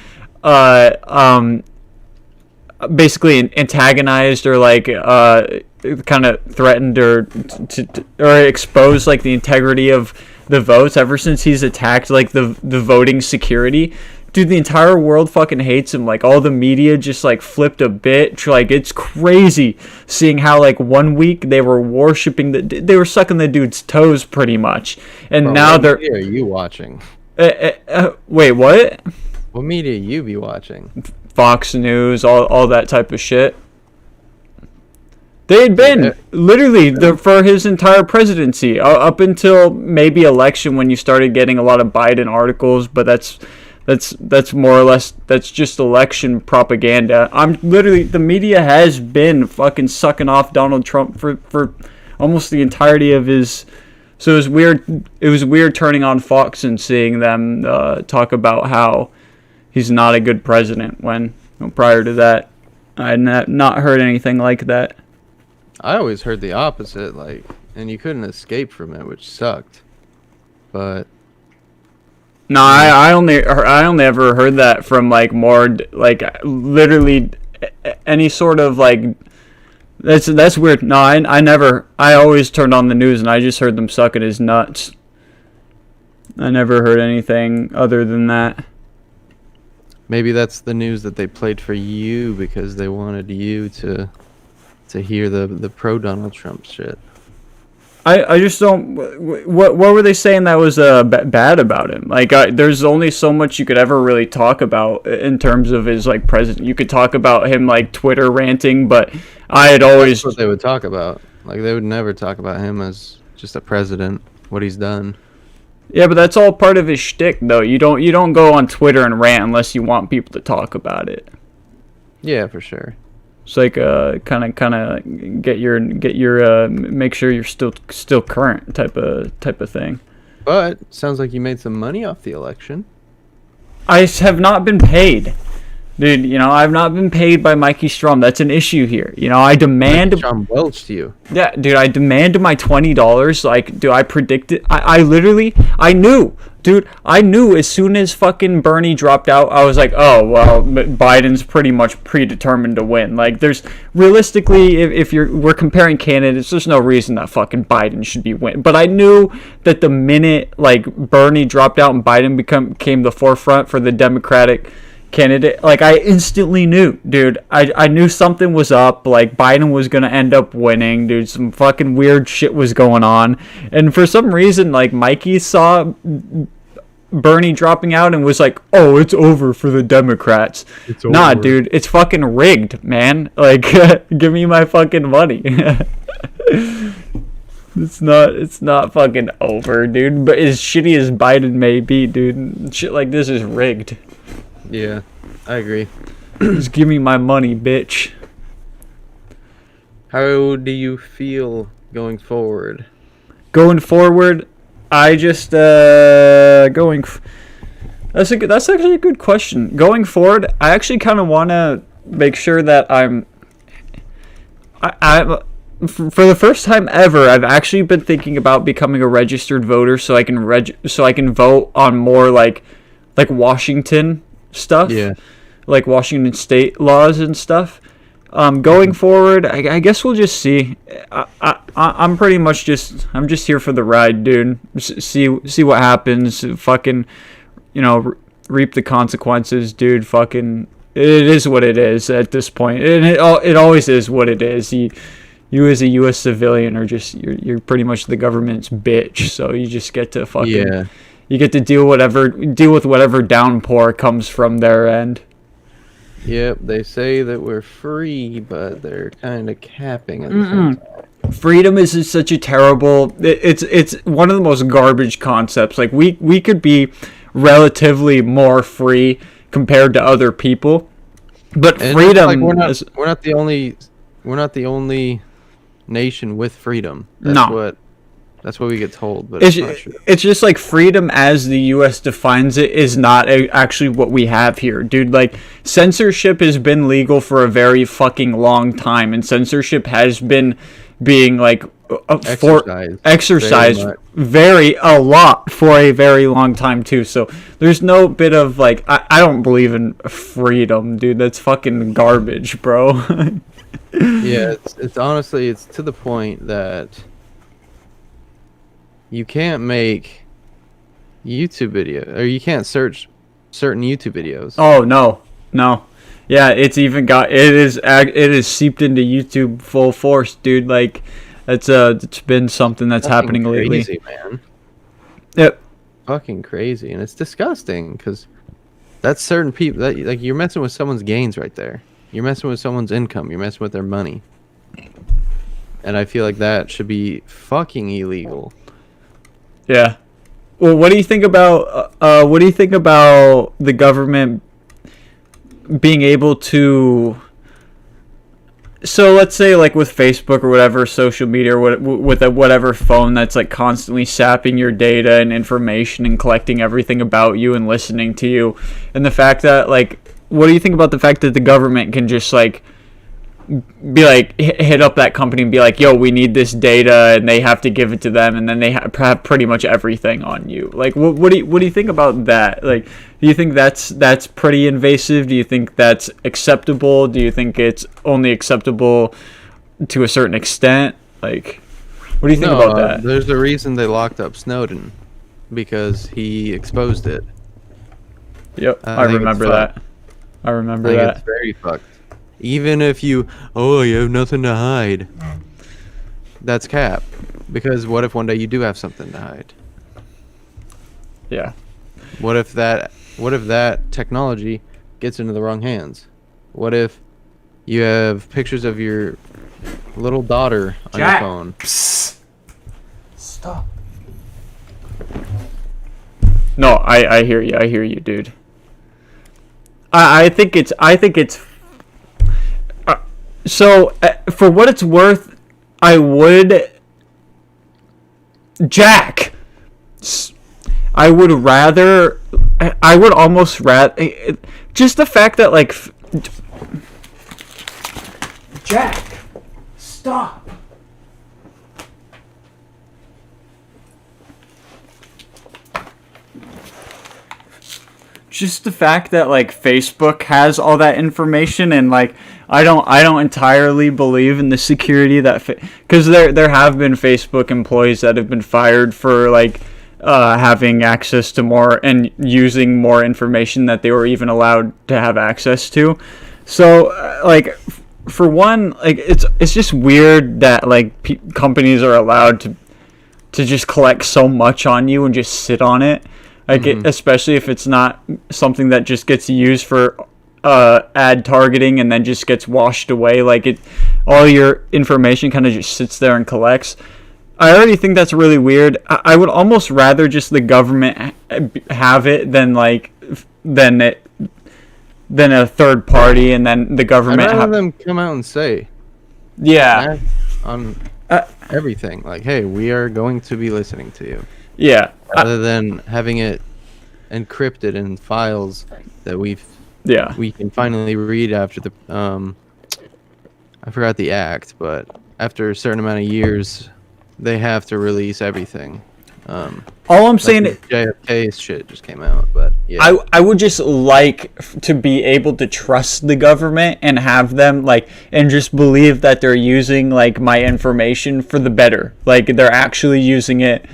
basically antagonized or like kind of threatened or exposed like the integrity of the votes, ever since he's attacked like the voting security, dude, the entire world fucking hates him. Like, all the media just like flipped a bit. Like, it's crazy seeing how like 1 week they were worshiping they were sucking the dude's toes pretty much, and Bro, now what they're... media are you watching? Wait, what? What media you be watching? Fox News, all that type of shit. They had been literally for his entire presidency up until maybe election when you started getting a lot of Biden articles, but that's more or less that's just election propaganda. I'm literally the media has been fucking sucking off Donald Trump for almost the entirety of his. So it was weird turning on Fox and seeing them talk about how he's not a good president when prior to that I had not heard anything like that. I always heard the opposite, like, and you couldn't escape from it, which sucked. But no, I only ever heard that from like more like literally any sort of like that's weird. No, I always turned on the news and I just heard them sucking his nuts. I never heard anything other than that. maybe that's the news that they played for you because they wanted you to hear the pro Donald Trump shit. I just don't. What were they saying that was bad about him? Like, there's only so much you could ever really talk about in terms of his like president. You could talk about him like Twitter ranting, but I had always That's what they would talk about. Like, they would never talk about him as just a president, what he's done. Yeah, but that's all part of his shtick, though. You don't go on Twitter and rant unless you want people to talk about it. Yeah, for sure. It's like kind of get your make sure you're still current type of thing. But sounds like you made some money off the election. I have not been paid, dude. You know, I've not been paid by Mikey Strom. That's an issue here. You know, I demand. John Welch to you. Yeah, dude, I demand my $20. Like, do I predict it? I literally, I knew, dude. I knew as soon as fucking Bernie dropped out, I was like, oh, well, Biden's pretty much predetermined to win. Like, there's, realistically, if we're comparing candidates, there's no reason that fucking Biden should be win. But I knew that the minute, like, Bernie dropped out and Biden became the forefront for the Democratic candidate, like, I instantly knew, dude. I knew something was up. Like, Biden was gonna end up winning, dude. Some fucking weird shit was going on, and for some reason, like, Mikey saw Bernie dropping out and was like, "Oh, it's over for the Democrats." Nah, dude, it's fucking rigged, man. Like, give me my fucking money. It's not fucking over, dude. But as shitty as Biden may be, dude, shit like this is rigged. Yeah, I agree. Just give me my money, bitch. How do you feel going forward? Going forward, I just that's actually a good question. Going forward, I actually kind of want to make sure that I'm for the first time ever, I've actually been thinking about becoming a registered voter so I can vote on more like Washington stuff, Yeah. like Washington state laws and stuff. Going forward, I guess we'll just see. I'm pretty much I'm just here for the ride, dude. See what happens. Fucking, reap the consequences, dude. Fucking, it is what it is at this point, and it always is what it is. You as a U.S. civilian are just you're pretty much the government's bitch. So you just get to fucking. Yeah. You get to deal with whatever downpour comes from their end. Yep, they say that we're free, but they're kind of capping at the same time. Freedom is such a terrible. It's one of the most garbage concepts. Like we could be relatively more free compared to other people, but And freedom. like, we're not the only nation with freedom. That's what we get told, but it's not true. It's just like freedom as the U.S. defines it is not actually what we have here, dude. Like, censorship has been legal for a very fucking long time, and censorship has been being like exercised a lot for a very long time too. So there's no bit of like I don't believe in freedom, dude. That's fucking garbage, bro. Yeah, it's honestly it's to the point that you can't make YouTube video, or you can't search certain YouTube videos. Oh no. Yeah, it is seeped into YouTube full force, dude. Like it's been something that's happening lately. Crazy, man. Yep. Fucking crazy, and it's disgusting because that's certain people that like you're messing with someone's gains right there. You're messing with someone's income. You're messing with their money. And I feel like that should be fucking illegal. Yeah. Well, what do you think about the government being able to? So let's say like with Facebook or whatever social media or with whatever phone that's like constantly sapping your data and information and collecting everything about you and listening to you, and the fact that like, what do you think about the fact that the government can just like be like hit up that company and be like, yo, we need this data, and they have to give it to them, and then they have pretty much everything on you? Like, what do you think about that? Like, do you think that's pretty invasive? Do you think that's acceptable? Do you think it's only acceptable to a certain extent? Like, what do you think about that? There's a reason they locked up Snowden, because he exposed it. Yep, I remember that. I remember that. It's very fucked. Even if you have nothing to hide. That's cap. Because what if one day you do have something to hide? Yeah. What if that technology gets into the wrong hands? What if you have pictures of your little daughter on your phone? Psst. Stop. No, I hear you. I hear you, dude. I think it's so, for what it's worth, I would almost rather, just the fact that like, Jack, stop. Just the fact that like Facebook has all that information, and like I don't entirely believe in the security that because there have been Facebook employees that have been fired for like having access to more and using more information that they were even allowed to have access to. So like for one, like it's just weird that like companies are allowed to just collect so much on you and just sit on it. Like, especially if it's not something that just gets used for ad targeting and then just gets washed away. Like, all your information kind of just sits there and collects. I already think that's really weird. I would almost rather just the government have it than a third party, and then the government. I'd rather them come out and say, yeah, on everything. Like, hey, we are going to be listening to you. Yeah. Rather than having it encrypted in files that we can finally read after the I forgot the act, but after a certain amount of years, they have to release everything. All I'm saying, JFK's shit just came out, but yeah. I would just like to be able to trust the government and have them and just believe that they're using like my information for the better. Like they're actually using it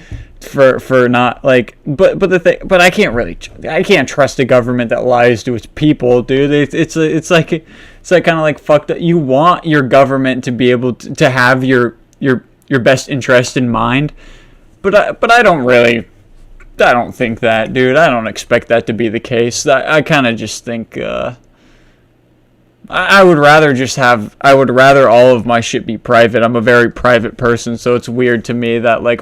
for not like but I can't trust a government that lies to its people, dude. It's like kind of like fucked up. You want your government to be able to have your best interest in mind, but I don't think that, dude. I don't expect that to be the case. I kind of just think I would rather all of my shit be private. I'm a very private person, so it's weird to me that like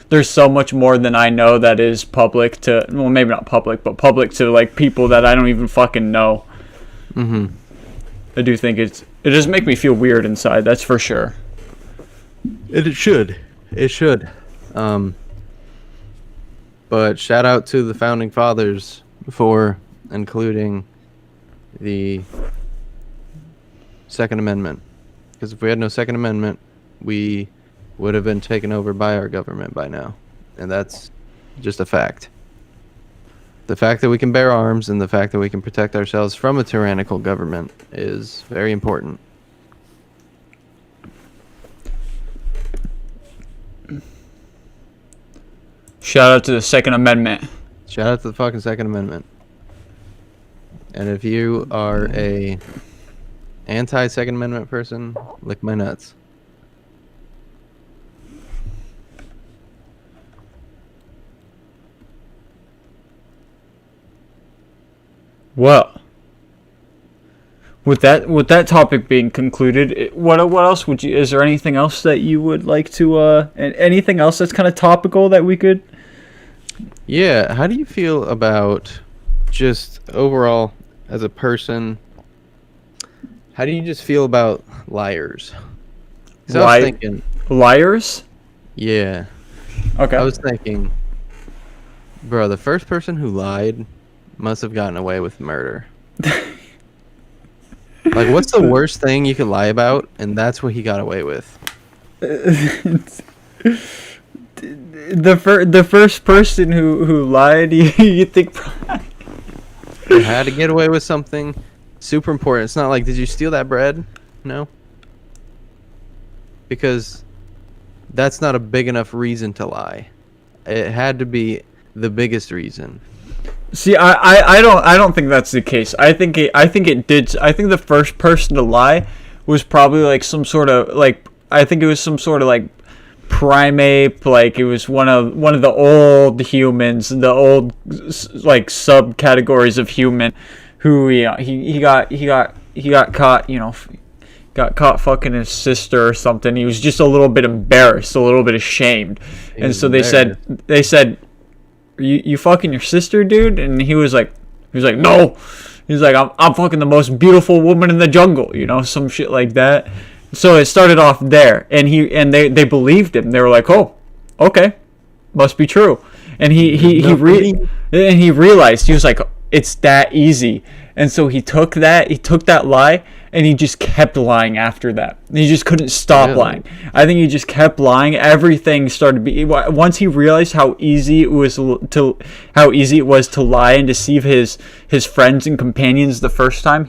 there's so much more than I know that is public to, well, maybe not public, but public to like people that I don't even fucking know. I do think it does make me feel weird inside, that's for sure. It should. But shout out to the founding fathers for including the Second Amendment. Because if we had no Second Amendment, we would have been taken over by our government by now. And that's just a fact. The fact that we can bear arms and the fact that we can protect ourselves from a tyrannical government is very important. Shout out to the Second Amendment. Shout out to the fucking Second Amendment. And if you are a anti-Second Amendment person, lick my nuts. Well, with that topic being concluded, what else would you? Is there anything else that you would like to? And anything else that's kind of topical that we could? Yeah, how do you feel about just overall as a person? How do you just feel about liars? 'Cause I was thinking, Liars. yeah, Okay. I was thinking, bro, the first person who lied must have gotten away with murder. Like, what's the worst thing you could lie about? And that's what he got away with. The first person who lied, you think? You had to get away with something super important. It's not like, did you steal that bread? No. Because that's not a big enough reason to lie. It had to be the biggest reason. See, I don't think that's the case. I think the first person to lie was probably like some sort of like, I think it was some sort of like primate, like it was one of the old humans, the old like subcategories of human, who he got caught, got caught fucking his sister or something. He was just a little bit embarrassed, a little bit ashamed, and so they said, you fucking your sister, dude? And he was like, no. He's like, I'm fucking the most beautiful woman in the jungle, some shit like that. So it started off there, and they believed him. They were like, oh, okay, must be true. And he realized, he was like, it's that easy. And so he took that lie, and he just kept lying after that. He just couldn't stop lying. I think he just kept lying. Everything started to be, once he realized how easy it was to lie and deceive his friends and companions the first time.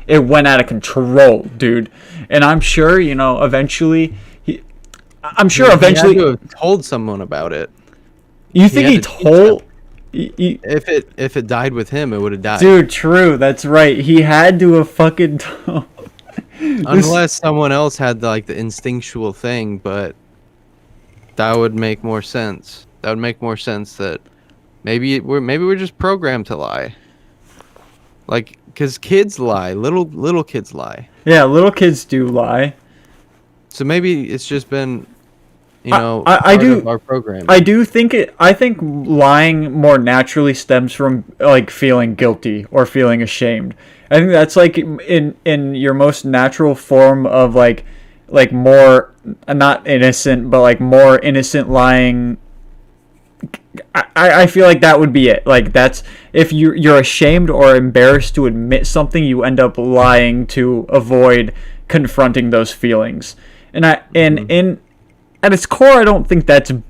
It went out of control, dude. And I'm sure, eventually he had to have told someone about it. You think he told? If it died with him, it would have died. Dude, true. That's right. He had to have fucking told. Unless someone else had the instinctual thing, but that would make more sense. That would make more sense that maybe we're just programmed to lie. Like, because kids lie, little kids lie. Yeah, little kids do lie. So maybe it's just been, I do of our program. I think lying more naturally stems from like feeling guilty or feeling ashamed. I think that's like in your most natural form of like more not innocent, but like more innocent lying. I feel like that would be it. Like, that's if you're ashamed or embarrassed to admit something, you end up lying to avoid confronting those feelings. And at its core, I don't think that's not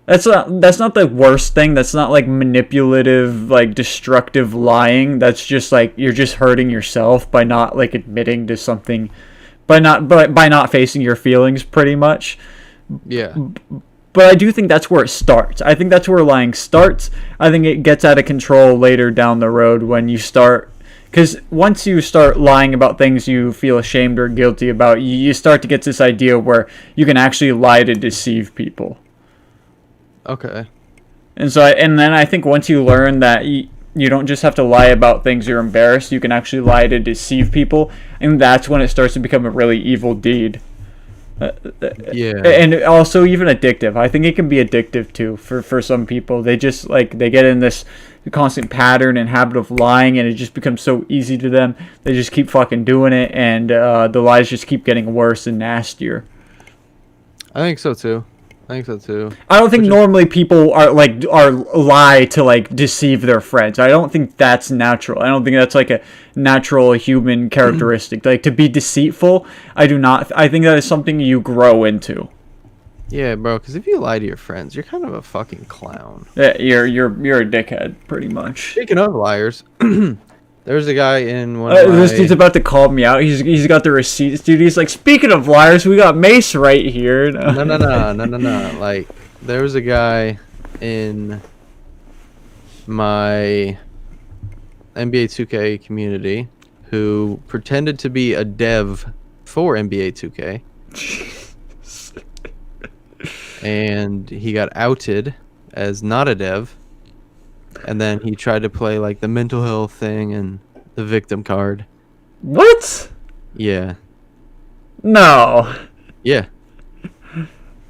the worst thing. That's not like manipulative, like destructive lying. That's just like you're just hurting yourself by not like admitting to something, by not facing your feelings, pretty much. Yeah. But I do think that's where it starts. I think that's where lying starts. I think it gets out of control later down the road when you start, because once you start lying about things you feel ashamed or guilty about, you start to get this idea where you can actually lie to deceive people. Okay. And then I think once you learn that you don't just have to lie about things you're embarrassed, you can actually lie to deceive people, and that's when it starts to become a really evil deed. Yeah. And also even addictive. I think it can be addictive too for some people. They just they get in this constant pattern and habit of lying, and it just becomes so easy to them. They just keep fucking doing it, and the lies just keep getting worse and nastier. I think so too. I don't think normally people are lie to deceive their friends. I don't think that's natural. I don't think that's like a natural human characteristic. Like, to be deceitful, I do not. I think that is something you grow into. Yeah, bro. Because if you lie to your friends, you're kind of a fucking clown. Yeah, you're a dickhead, pretty much. Speaking of liars, there's a guy in one of this dude's about to call me out. He's got the receipts, dude. He's like, speaking of liars, we got Mace right here. No. Like, there was a guy in my NBA 2K community who pretended to be a dev for NBA 2K. And he got outed as not a dev. And then he tried to play the mental health thing and the victim card. What? Yeah. No. Yeah.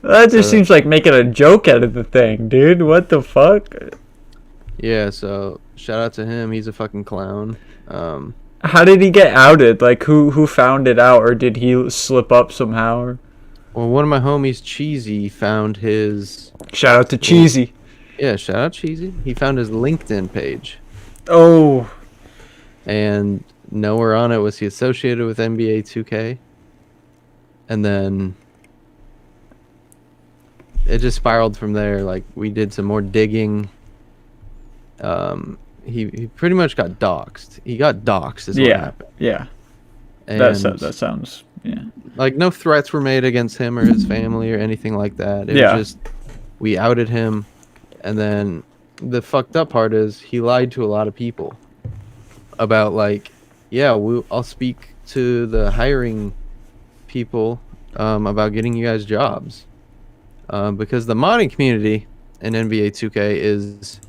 That just seems like making a joke out of the thing, dude. What the fuck? Yeah, so shout out to him. He's a fucking clown. How did he get outed? Like, who found it out, or did he slip up somehow? Or... Well, one of my homies, Cheesy, found his... Shout out to Cheesy. Yeah, shout out Cheesy. He found his LinkedIn page. Oh. And nowhere on it was he associated with NBA 2K. And then it just spiraled from there. Like, we did some more digging. He pretty much got doxxed. He got doxxed is what happened. Yeah. And That sounds, yeah. like, no threats were made against him or his family or anything like that. It was just, we outed him. And then the fucked up part is he lied to a lot of people about, like, yeah, I'll speak to the hiring people about getting you guys jobs. Because the modding community in NBA 2K is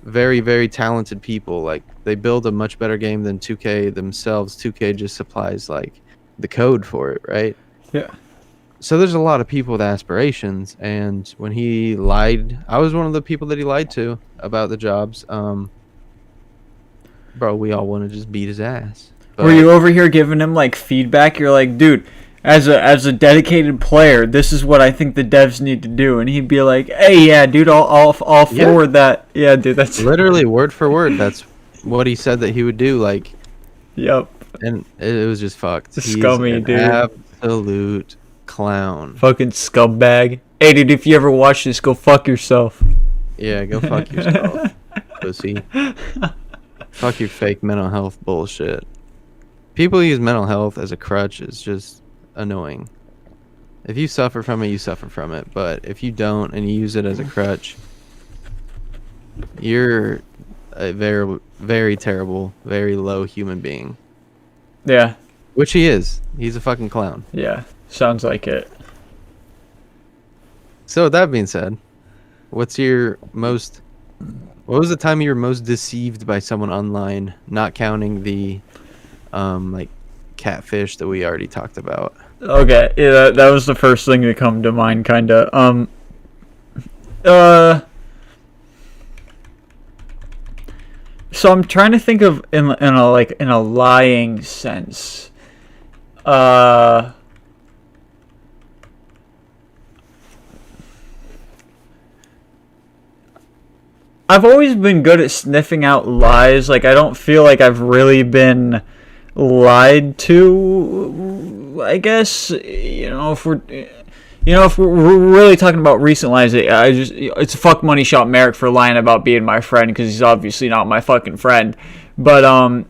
very, very talented people. Like, they build a much better game than 2K themselves. 2K just supplies, like, the code for it, right? Yeah. So there's a lot of people with aspirations, and when he lied, I was one of the people that he lied to about the jobs. Bro, we all want to just beat his ass. But were you over here giving him like feedback? You're like, dude, as a dedicated player, this is what I think the devs need to do, and he'd be like, hey, yeah, dude, I'll forward that. Yeah, dude, that's literally word for word. That's what he said that he would do. Like, yep. And it was just fucked. He's scummy, an dude. Absolute clown. Fucking scumbag. Hey, dude, if you ever watch this, go fuck yourself. Yeah, go fuck yourself, pussy. Fuck your fake mental health bullshit. People use mental health as a crutch is just annoying. If you suffer from it, you suffer from it. But if you don't and you use it as a crutch, you're a very, very terrible, very low human being. Yeah. Which he is. He's a fucking clown. Yeah. Sounds like it. So with that being said, what was the time you were most deceived by someone online, not counting the like catfish that we already talked about? Okay, yeah, that was the first thing to come to mind, kinda. So I'm trying to think of in a lying sense. I've always been good at sniffing out lies. Like, I don't feel like I've really been lied to, I guess. If we're really talking about recent lies, it's fuck money shot Merrick for lying about being my friend, because he's obviously not my fucking friend. But but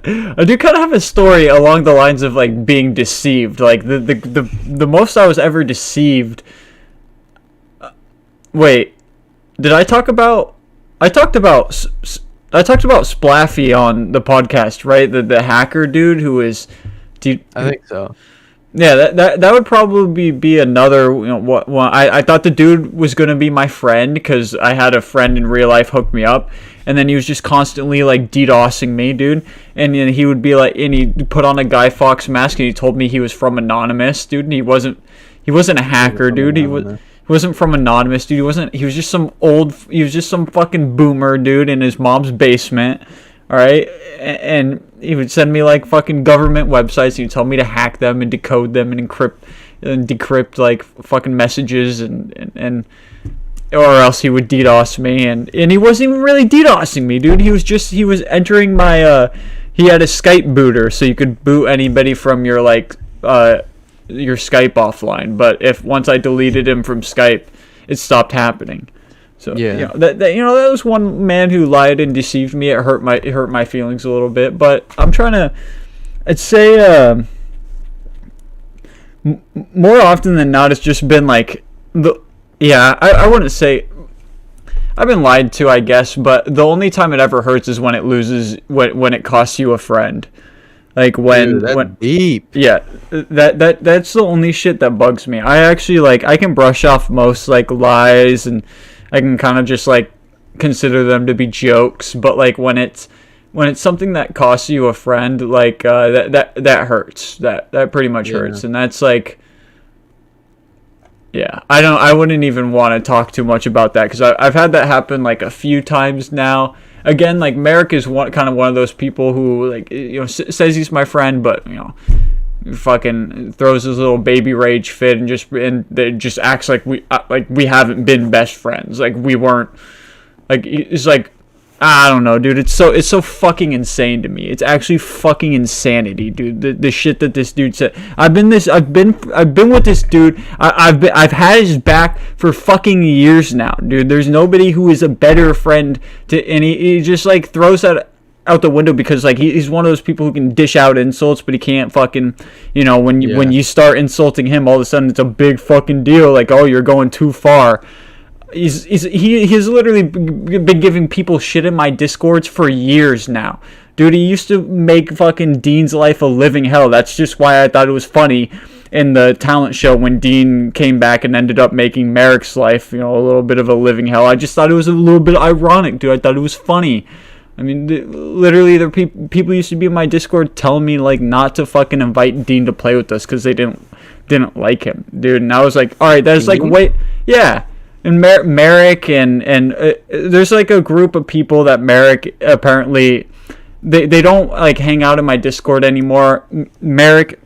I do kind of have a story along the lines of like being deceived. Like the most I was ever deceived. Wait. Did I talk about? I talked about Splaffy on the podcast, right? The hacker dude who was. I think so. Yeah, that would probably be another. I thought the dude was gonna be my friend because I had a friend in real life hook me up, and then he was just constantly like DDoSing me, dude. And then he would be like, and he put on a Guy Fawkes mask, and he told me he was from Anonymous, dude. And he wasn't a hacker, dude. He wasn't from Anonymous, dude. He was just some fucking boomer, dude, in his mom's basement. All right, and he would send me like fucking government websites. He'd tell me to hack them and decode them and decrypt like fucking messages and or else he would DDoS me, and he wasn't even really DDoSing me, dude. He was entering my he had a Skype booter, so you could boot anybody from your like your Skype offline. But once I deleted him from Skype, it stopped happening. So yeah, that was one man who lied and deceived me. It hurt my feelings a little bit. But I'd say more often than not, it's just been like I wouldn't say I've been lied to, I guess. But the only time it ever hurts is when when it costs you a friend. Like when deep. Yeah, that's the only shit that bugs me. I actually I can brush off most like lies, and I can kind of just like consider them to be jokes, but like when it's when it's something that costs you a friend, like that hurts. That pretty much hurts, and that's like, yeah. I wouldn't even want to talk too much about that because I've had that happen like a few times now. Again, like Merrick is one of those people who like says he's my friend, but fucking throws his little baby rage fit and just acts like we haven't been best friends, like we weren't, like it's like, I don't know, dude. It's so fucking insane to me. It's actually fucking insanity, dude. The shit that this dude said. I've been with this dude. I've had his back for fucking years now, dude. There's nobody who is a better friend to any. He just like throws that out the window because like he's one of those people who can dish out insults, but he can't fucking, when you start insulting him, all of a sudden it's a big fucking deal. Like, oh, you're going too far. He's literally been giving people shit in my Discords for years now. Dude, he used to make fucking Dean's life a living hell. That's just why I thought it was funny in the talent show when Dean came back and ended up making Merrick's life, a little bit of a living hell. I just thought it was a little bit ironic, dude. I thought it was funny. I mean, literally, there people used to be in my Discord telling me like not to fucking invite Dean to play with us because they didn't like him, dude. And I was like, all right, that's like, wait, yeah. And Merrick and there's like a group of people that Merrick apparently they don't like hang out in my Discord anymore. Merrick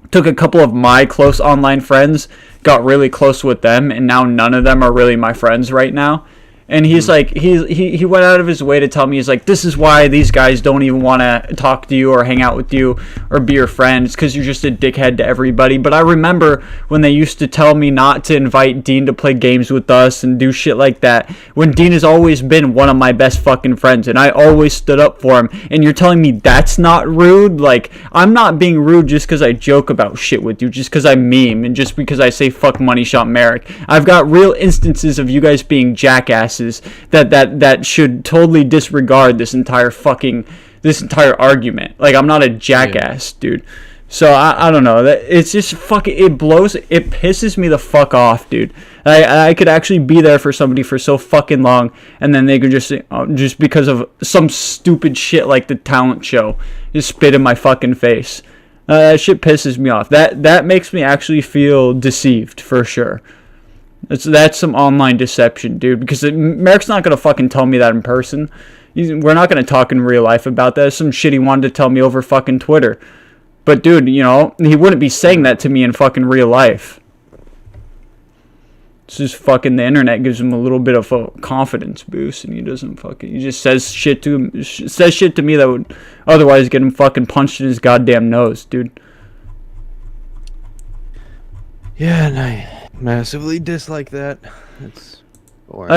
took a couple of my close online friends, got really close with them, and now none of them are really my friends right now. And he's like, he went out of his way to tell me, he's like, this is why these guys don't even want to talk to you or hang out with you or be your friend. It's because you're just a dickhead to everybody. But I remember when they used to tell me not to invite Dean to play games with us and do shit like that, when Dean has always been one of my best fucking friends and I always stood up for him. And you're telling me that's not rude? Like, I'm not being rude just because I joke about shit with you, just because I meme and just because I say fuck Money Shot Merrick. I've got real instances of you guys being jackasses that should totally disregard this entire argument. Like, I'm not a jackass, dude. So I don't know, that it's just fucking, it pisses me the fuck off, dude. I could actually be there for somebody for so fucking long, and then they could just because of some stupid shit like the talent show, just spit in my fucking face. That shit pisses me off. That makes me actually feel deceived for sure. That's some online deception, dude, because Merrick's not going to fucking tell me that in person. We're not going to talk in real life about that. It's some shit he wanted to tell me over fucking Twitter. But, dude, he wouldn't be saying that to me in fucking real life. It's just fucking the internet gives him a little bit of a confidence boost, and he just says shit to me that would otherwise get him fucking punched in his goddamn nose, dude. Yeah, and I massively dislike that. It's boring.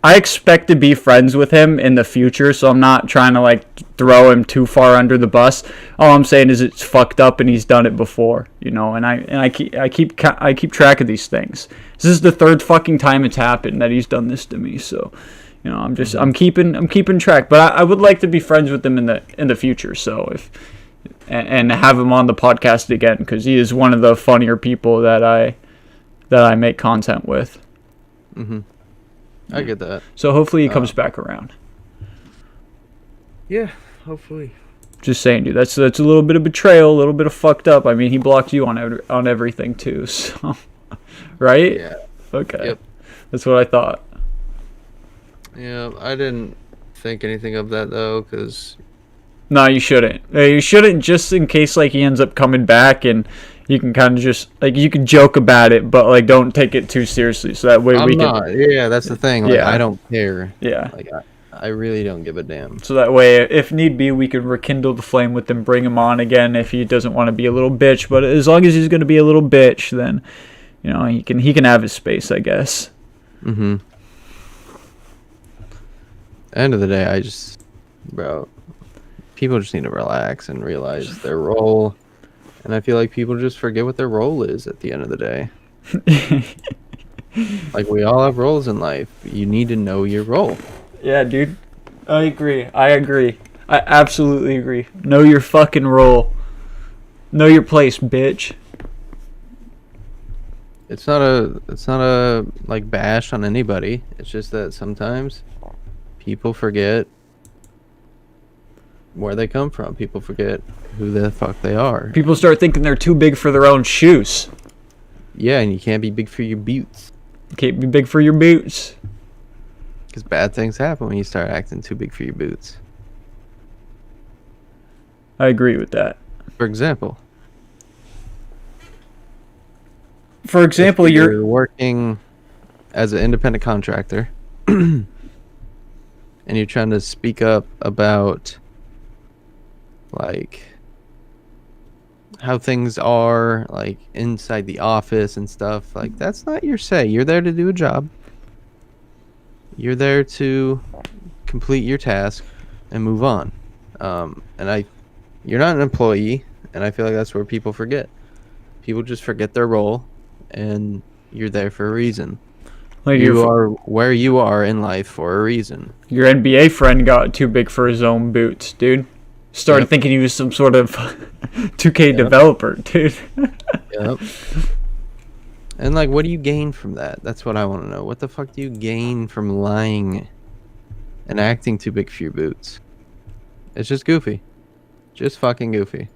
I expect to be friends with him in the future, so I'm not trying to like throw him too far under the bus. All I'm saying is it's fucked up and he's done it before, and I keep track of these things. This is the third fucking time it's happened that he's done this to me, so I'm keeping track, but I would like to be friends with him in the future, so and have him on the podcast again, because he is one of the funnier people that I make content with. Mm-hmm. I get that. So hopefully he comes back around. Yeah, hopefully. Just saying, dude. That's a little bit of betrayal, a little bit of fucked up. I mean, he blocked you on everything too, so right? Yeah. Okay. Yep. That's what I thought. Yeah, I didn't think anything of that though, because. No, you shouldn't. You shouldn't, just in case like he ends up coming back, and you can kind of just like, you can joke about it, but like don't take it too seriously. So that way Yeah, that's the thing. Like, yeah. I don't care. Yeah. Like I really don't give a damn. So that way, if need be, we can rekindle the flame with him, bring him on again if he doesn't want to be a little bitch. But as long as he's going to be a little bitch, then he can have his space, I guess. Mm-hmm. End of the day, people just need to relax and realize their role. And I feel like people just forget what their role is at the end of the day. Like, we all have roles in life. You need to know your role. Yeah, dude. I agree. I absolutely agree. Know your fucking role. Know your place, bitch. It's not a like bash on anybody. It's just that sometimes people forget where they come from. People forget who the fuck they are. People start thinking they're too big for their own shoes. Yeah, and you can't be big for your boots. Can't be big for your boots. Because bad things happen when you start acting too big for your boots. I agree with that. For example, if you're working as an independent contractor and you're trying to speak up about like how things are like inside the office and stuff, like that's not your say. You're there to do a job. You're there to complete your task and move on. You're not an employee, and I feel like that's where people forget. People just forget their role, and you're there for a reason. Like you are where you are in life for a reason. Your NBA friend got too big for his own boots, dude. Started thinking he was some sort of 2K developer, dude. Yep. And like, what do you gain from that? That's what I want to know. What the fuck do you gain from lying and acting too big for your boots? It's just goofy. Just fucking goofy.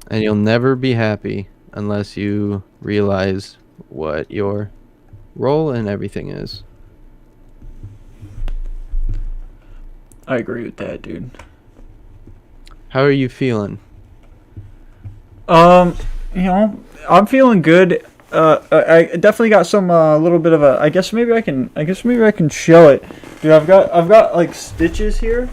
And you'll never be happy unless you realize what your role in everything is. I agree with that, dude. How are you feeling? You know, I'm feeling good. I definitely got some little bit of a. I guess maybe I can show it, dude. I've got like stitches here,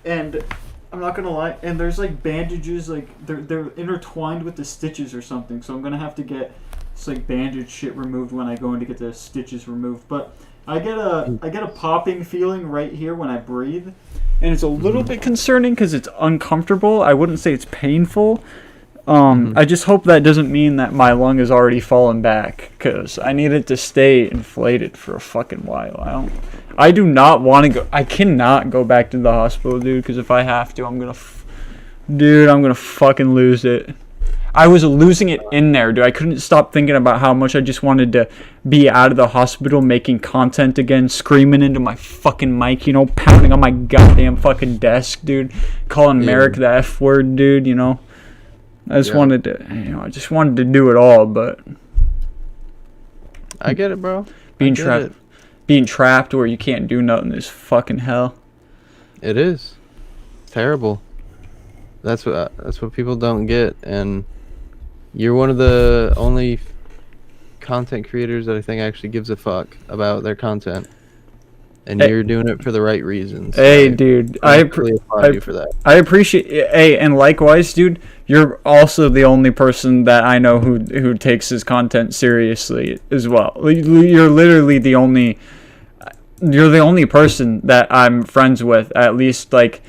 and I'm not gonna lie. And there's like bandages, like they're intertwined with the stitches or something. So I'm gonna have to get this like bandage shit removed when I go in to get the stitches removed. But I get a popping feeling right here when I breathe, and it's a little bit concerning because it's uncomfortable. I wouldn't say it's painful. I just hope that doesn't mean that my lung has already fallen back, because I need it to stay inflated for a fucking while. I do not want to go. I cannot go back to the hospital, dude, because if I have to, I'm gonna fucking lose it. I was losing it in there, dude. I couldn't stop thinking about how much I just wanted to be out of the hospital, making content again, screaming into my fucking mic, you know, pounding on my goddamn fucking desk, dude, calling Merrick the F word, dude, you know. I just wanted to do it all, but I get it, bro. Being trapped where you can't do nothing is fucking hell. It is terrible. That's what people don't get, and you're one of the only content creators that I think actually gives a fuck about their content. And you're doing it for the right reasons. Hey, dude, I applaud you for that. I appreciate. Hey, and likewise, dude, you're also the only person that I know who takes his content seriously as well. You're literally the only. You're the only person that I'm friends with, at least like,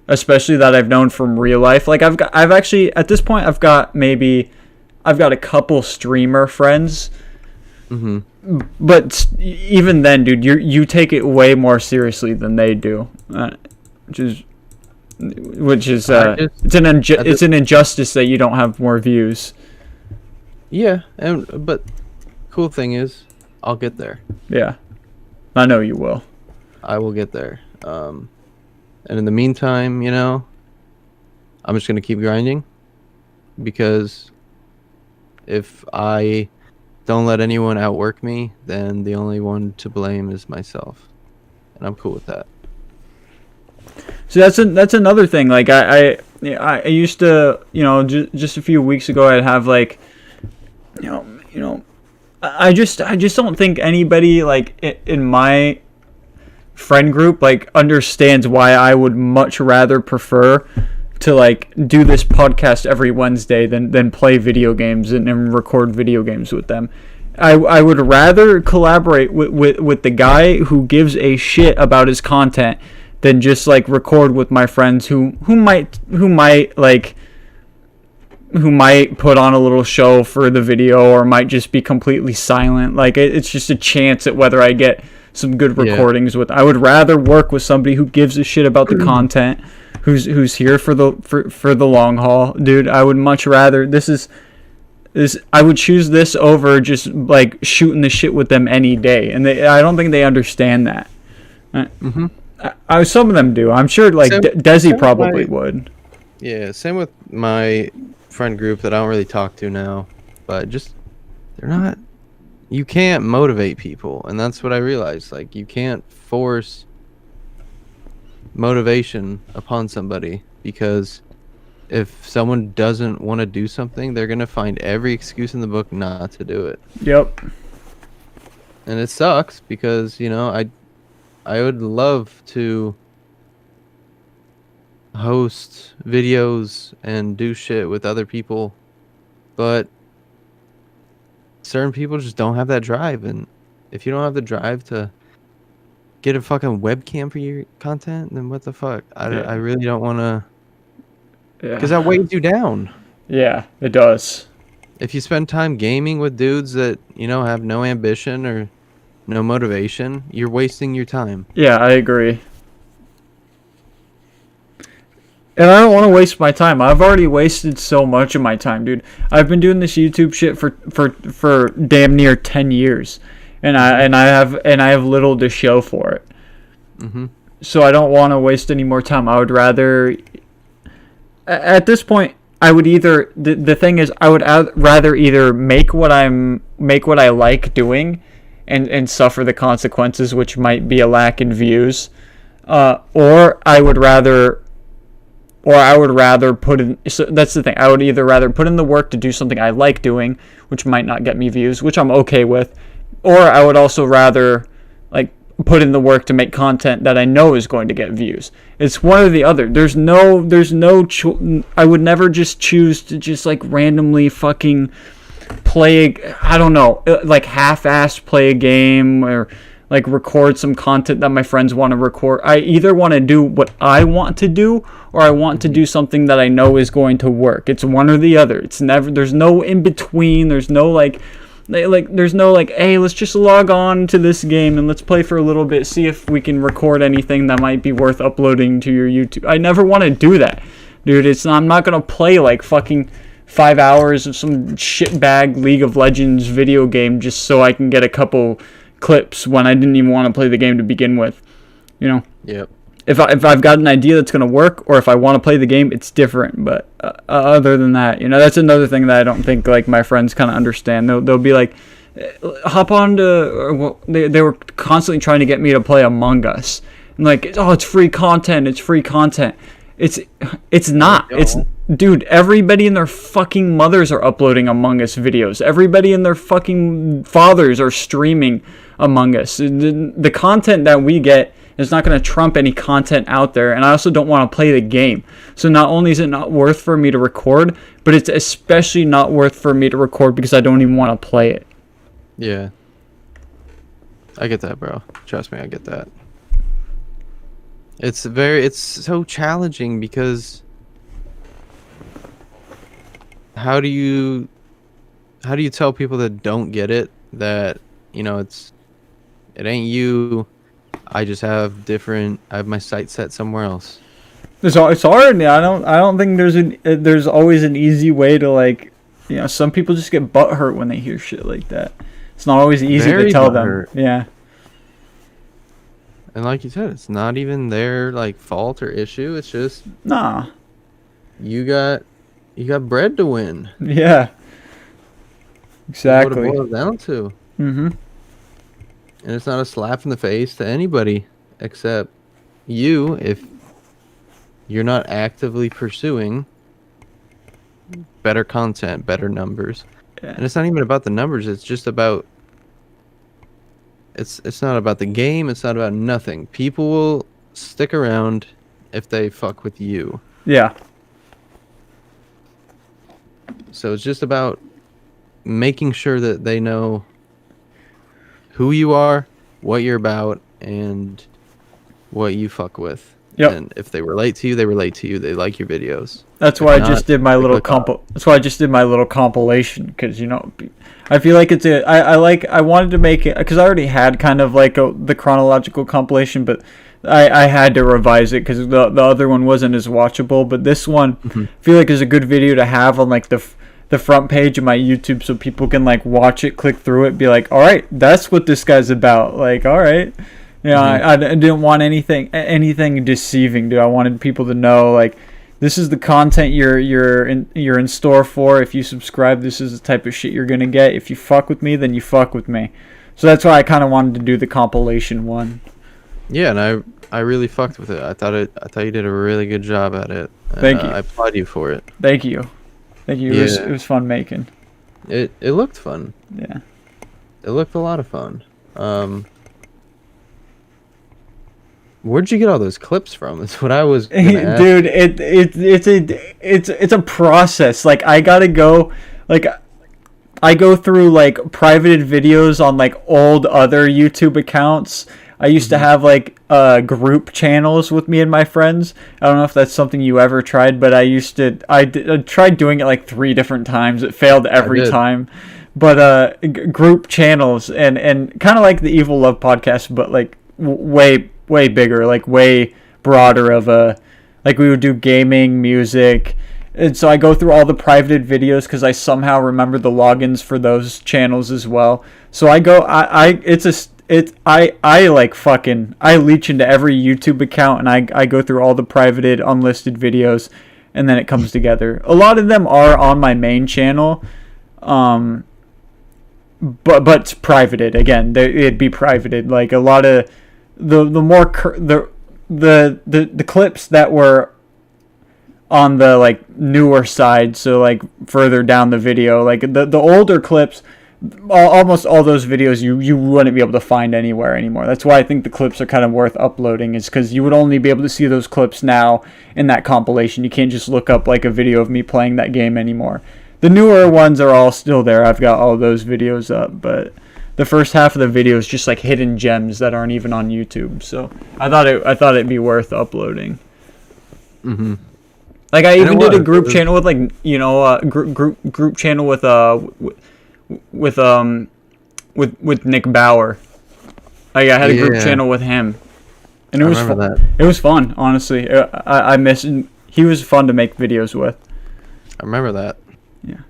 especially that I've known from real life. Like I've actually at this point I've got a couple streamer friends. Mm-hmm. But even then, dude, you take it way more seriously than they do, it's an injustice that you don't have more views. Yeah, but cool thing is, I'll get there. Yeah, I know you will. I will get there. And in the meantime, you know, I'm just gonna keep grinding, because if I don't let anyone outwork me, then the only one to blame is myself, and I'm cool with that. So that's another thing. Like I used to, you know, just a few weeks ago, I'd have like, you know, I just don't think anybody like in my friend group like understands why I would much rather prefer to like do this podcast every Wednesday than play video games and record video games with them. I would rather collaborate with the guy who gives a shit about his content than just like record with my friends who might put on a little show for the video, or might just be completely silent. Like it's just a chance at whether I get some good recordings with. I would rather work with somebody who gives a shit about the content, who's here for the long haul, dude. I would much rather. This is I would choose this over just like shooting the shit with them any day, and I don't think they understand that. Mm-hmm. Some of them do. I'm sure like Desi probably would. Yeah, same with my friend group that I don't really talk to now, but just they're not. You can't motivate people, and that's what I realized. Like, you can't force motivation upon somebody, because if someone doesn't want to do something, they're gonna find every excuse in the book not to do it. Yep. And it sucks because, you know, I would love to host videos and do shit with other people, but certain people just don't have that drive. And if you don't have the drive to get a fucking webcam for your content, then what the fuck? I really don't want to, because that weighs you down. Yeah, it does. If you spend time gaming with dudes that, you know, have no ambition or no motivation, you're wasting your time. Yeah, I agree. And I don't want to waste my time. I've already wasted so much of my time, dude. I've been doing this YouTube shit for damn near 10 years, and I have little to show for it. Mm-hmm. So I don't want to waste any more time. I would rather, at this point, I would either the thing is I would rather either make what I like doing, and suffer the consequences, which might be a lack in views, or I would rather put in. So that's the thing. I would either rather put in the work to do something I like doing, which might not get me views, which I'm okay with, or I would also rather like put in the work to make content that I know is going to get views. It's one or the other. There's no I would never just choose to just like randomly fucking play I don't know, like half-assed play a game, or like record some content that my friends want to record. I either want to do what I want to do, or I want to do something that I know is going to work. It's one or the other. It's never, there's no in between. There's no there's no hey, let's just log on to this game and let's play for a little bit, see if we can record anything that might be worth uploading to your YouTube. I never want to do that, dude. I'm not gonna play like fucking 5 hours of some shitbag League of Legends video game just so I can get a couple clips when I didn't even want to play the game to begin with. You know? Yep. If I've got an idea that's going to work, or if I want to play the game, it's different. But other than that, you know, that's another thing that I don't think like my friends kind of understand. They'll be like, hop on to, they were constantly trying to get me to play Among Us. And like, oh, it's free content. It's free content. It's not. It's, dude, everybody and their fucking mothers are uploading Among Us videos. Everybody and their fucking fathers are streaming Among Us. The content that we get is not going to trump any content out there, and I also don't want to play the game. So not only is it not worth for me to record, but it's especially not worth for me to record because I don't even want to play it. Yeah. I get that, bro. Trust me, I get that. It's so challenging because how do you tell people that don't get it that, you know, it ain't you, I have my sights set somewhere else. It's hard. I don't think there's always an easy way to, like, you know, some people just get butthurt when they hear shit like that. It's not always easy to tell them. Yeah. And like you said, it's not even their like fault or issue. It's just you got bread to win. Yeah. Exactly. That's what it boils down to. Mm-hmm. And it's not a slap in the face to anybody except you if you're not actively pursuing better content, better numbers. Yeah. And it's not even about the numbers. It's just about. It's not about the game. It's not about nothing. People will stick around if they fuck with you. Yeah. So it's just about making sure that they know who you are, what you're about, and what you fuck with. Yep. And if they relate to you, they relate to you. They like your videos. That's why I just did my little That's why I just did my little compilation, because, you know, I feel like it's I wanted to make it because I already had kind of like the chronological compilation, but I had to revise it because the other one wasn't as watchable. But this one, I feel like is a good video to have on like the the front page of my YouTube so people can like watch it, click through it, be like, all right, that's what this guy's about. Like, all right. I didn't want anything deceiving, dude. I wanted people to know, like, this is the content you're in store for. If you subscribe, this is the type of shit you're gonna get. If you fuck with me, then you fuck with me. So that's why I kind of wanted to do the compilation one. Yeah, and I really fucked with it. I thought you did a really good job at it. And, Thank you. I applaud you for it. Thank you. Yeah. It was fun making. It looked fun. Yeah. It looked a lot of fun. Where'd you get all those clips from? That's what I was gonna ask. Dude, it's a process. Like I gotta go, like I go through like privated videos on like old other YouTube accounts. I used to have like group channels with me and my friends. I don't know if that's something you ever tried, but I tried doing it like 3 different times. It failed every time. But group channels and kind of like the Evil Love podcast, but like way bigger, like way broader of a, like we would do gaming, music. And so I go through all the privated videos because I somehow remember the logins for those channels as well. So I leech into every YouTube account and I go through all the privated, unlisted videos, and then it comes together. A lot of them are on my main channel, but it's privated. Again, it'd be privated. Like a lot of the clips that were on the like newer side, so like further down the video, like the older clips, almost all those videos you wouldn't be able to find anywhere anymore. That's why I think the clips are kind of worth uploading, is because you would only be able to see those clips now in that compilation. You can't just look up like a video of me playing that game anymore. The newer ones are all still there. I've got all those videos up, but the first half of the video is just like hidden gems that aren't even on YouTube. So I thought it'd be worth uploading. Mm-hmm. Like I even did a group channel with like group channel with Nick Bauer. Like I had a group channel with him, and it was fun. It was fun, honestly. I miss. He was fun to make videos with. I remember that. Yeah.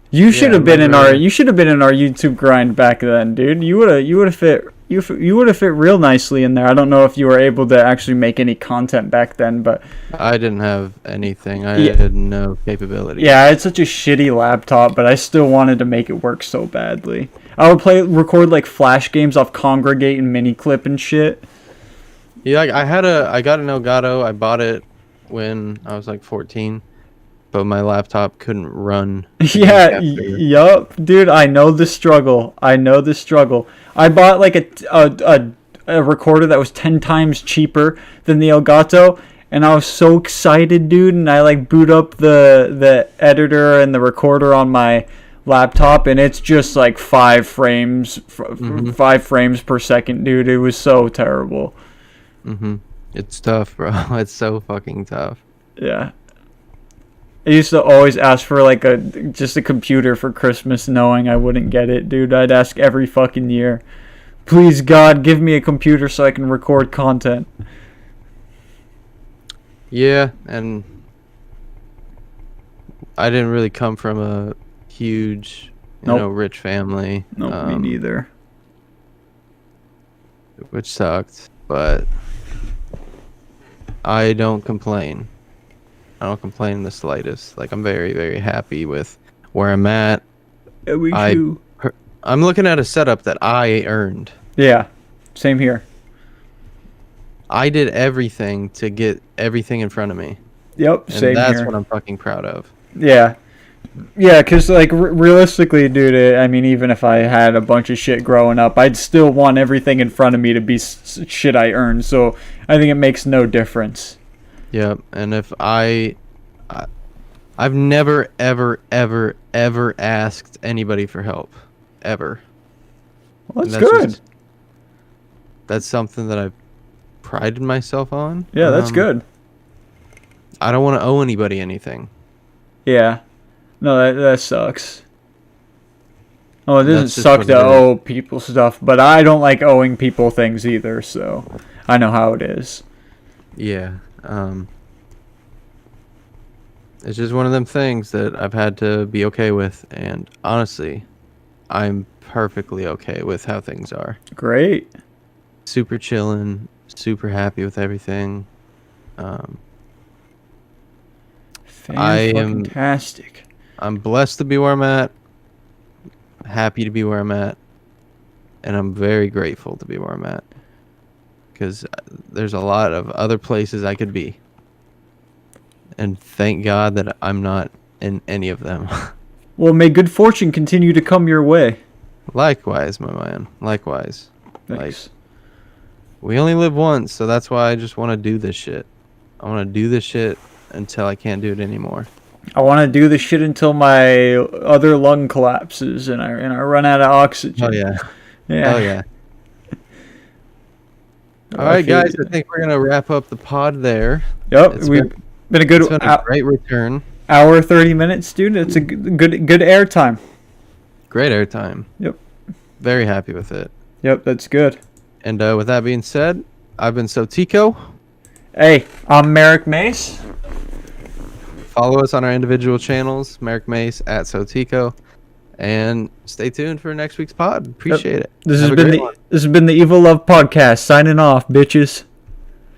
You should have been in our YouTube grind back then, dude. You would have fit real nicely in there. I don't know if you were able to actually make any content back then, but I didn't have anything. I had no capability. Yeah, I had such a shitty laptop, but I still wanted to make it work so badly. I would record like Flash games off Congregate and Miniclip and shit. Yeah, I got an Elgato. I bought it when I was like 14. But my laptop couldn't run. Yeah, yup, dude. I know the struggle. I bought like a recorder that was 10 times cheaper than the Elgato, and I was so excited, dude. And I like boot up the editor and the recorder on my laptop, and it's just like 5 frames per second, dude. It was so terrible. It's tough, bro. It's so fucking tough. Yeah. I used to always ask for like just a computer for Christmas, knowing I wouldn't get it, dude. I'd ask every fucking year, please God, give me a computer so I can record content. Yeah, and I didn't really come from a huge, rich family. No, me neither. Which sucked, but I don't complain. I don't complain in the slightest. Like, I'm very, very happy with where I'm at. Yeah, we too. I'm looking at a setup that I earned. Yeah, same here. I did everything to get everything in front of me. Yep, and same that's here. what I'm fucking proud of. Yeah. Yeah, because, like, realistically, dude, I mean, even if I had a bunch of shit growing up, I'd still want everything in front of me to be shit I earned. So I think it makes no difference. Yep, and if I've never, ever, ever, ever asked anybody for help, ever. Well, that's good. That's something that I've prided myself on. Yeah, that's good. I don't want to owe anybody anything. Yeah, no, that sucks. Oh, it doesn't suck to owe people stuff, but I don't like owing people things either, so I know how it is. Yeah. It's just one of them things that I've had to be okay with, and honestly, I'm perfectly okay with how things are. Great. Super chillin', super happy with everything. Fantastic. I'm blessed to be where I'm at, happy to be where I'm at, and I'm very grateful to be where I'm at. Because there's a lot of other places I could be. And thank God that I'm not in any of them. Well, may good fortune continue to come your way. Likewise, my man. Likewise. Thanks. We only live once, so that's why I just want to do this shit. I want to do this shit until I can't do it anymore. I want to do this shit until my other lung collapses and I run out of oxygen. Oh, yeah. Yeah. Oh, yeah. All right, guys. I think we're going to wrap up the pod there. Yep. We've been a good great return. Hour 30 minutes, dude. It's a good air time. Great air time. Yep. Very happy with it. Yep, that's good. And with that being said, I've been SoTeeko. Hey, I'm Merrick Mace. Follow us on our individual channels, Merrick Mace at SoTeeko. And stay tuned for next week's pod. Appreciate it. This has been the Evil Love Podcast. Signing off, bitches.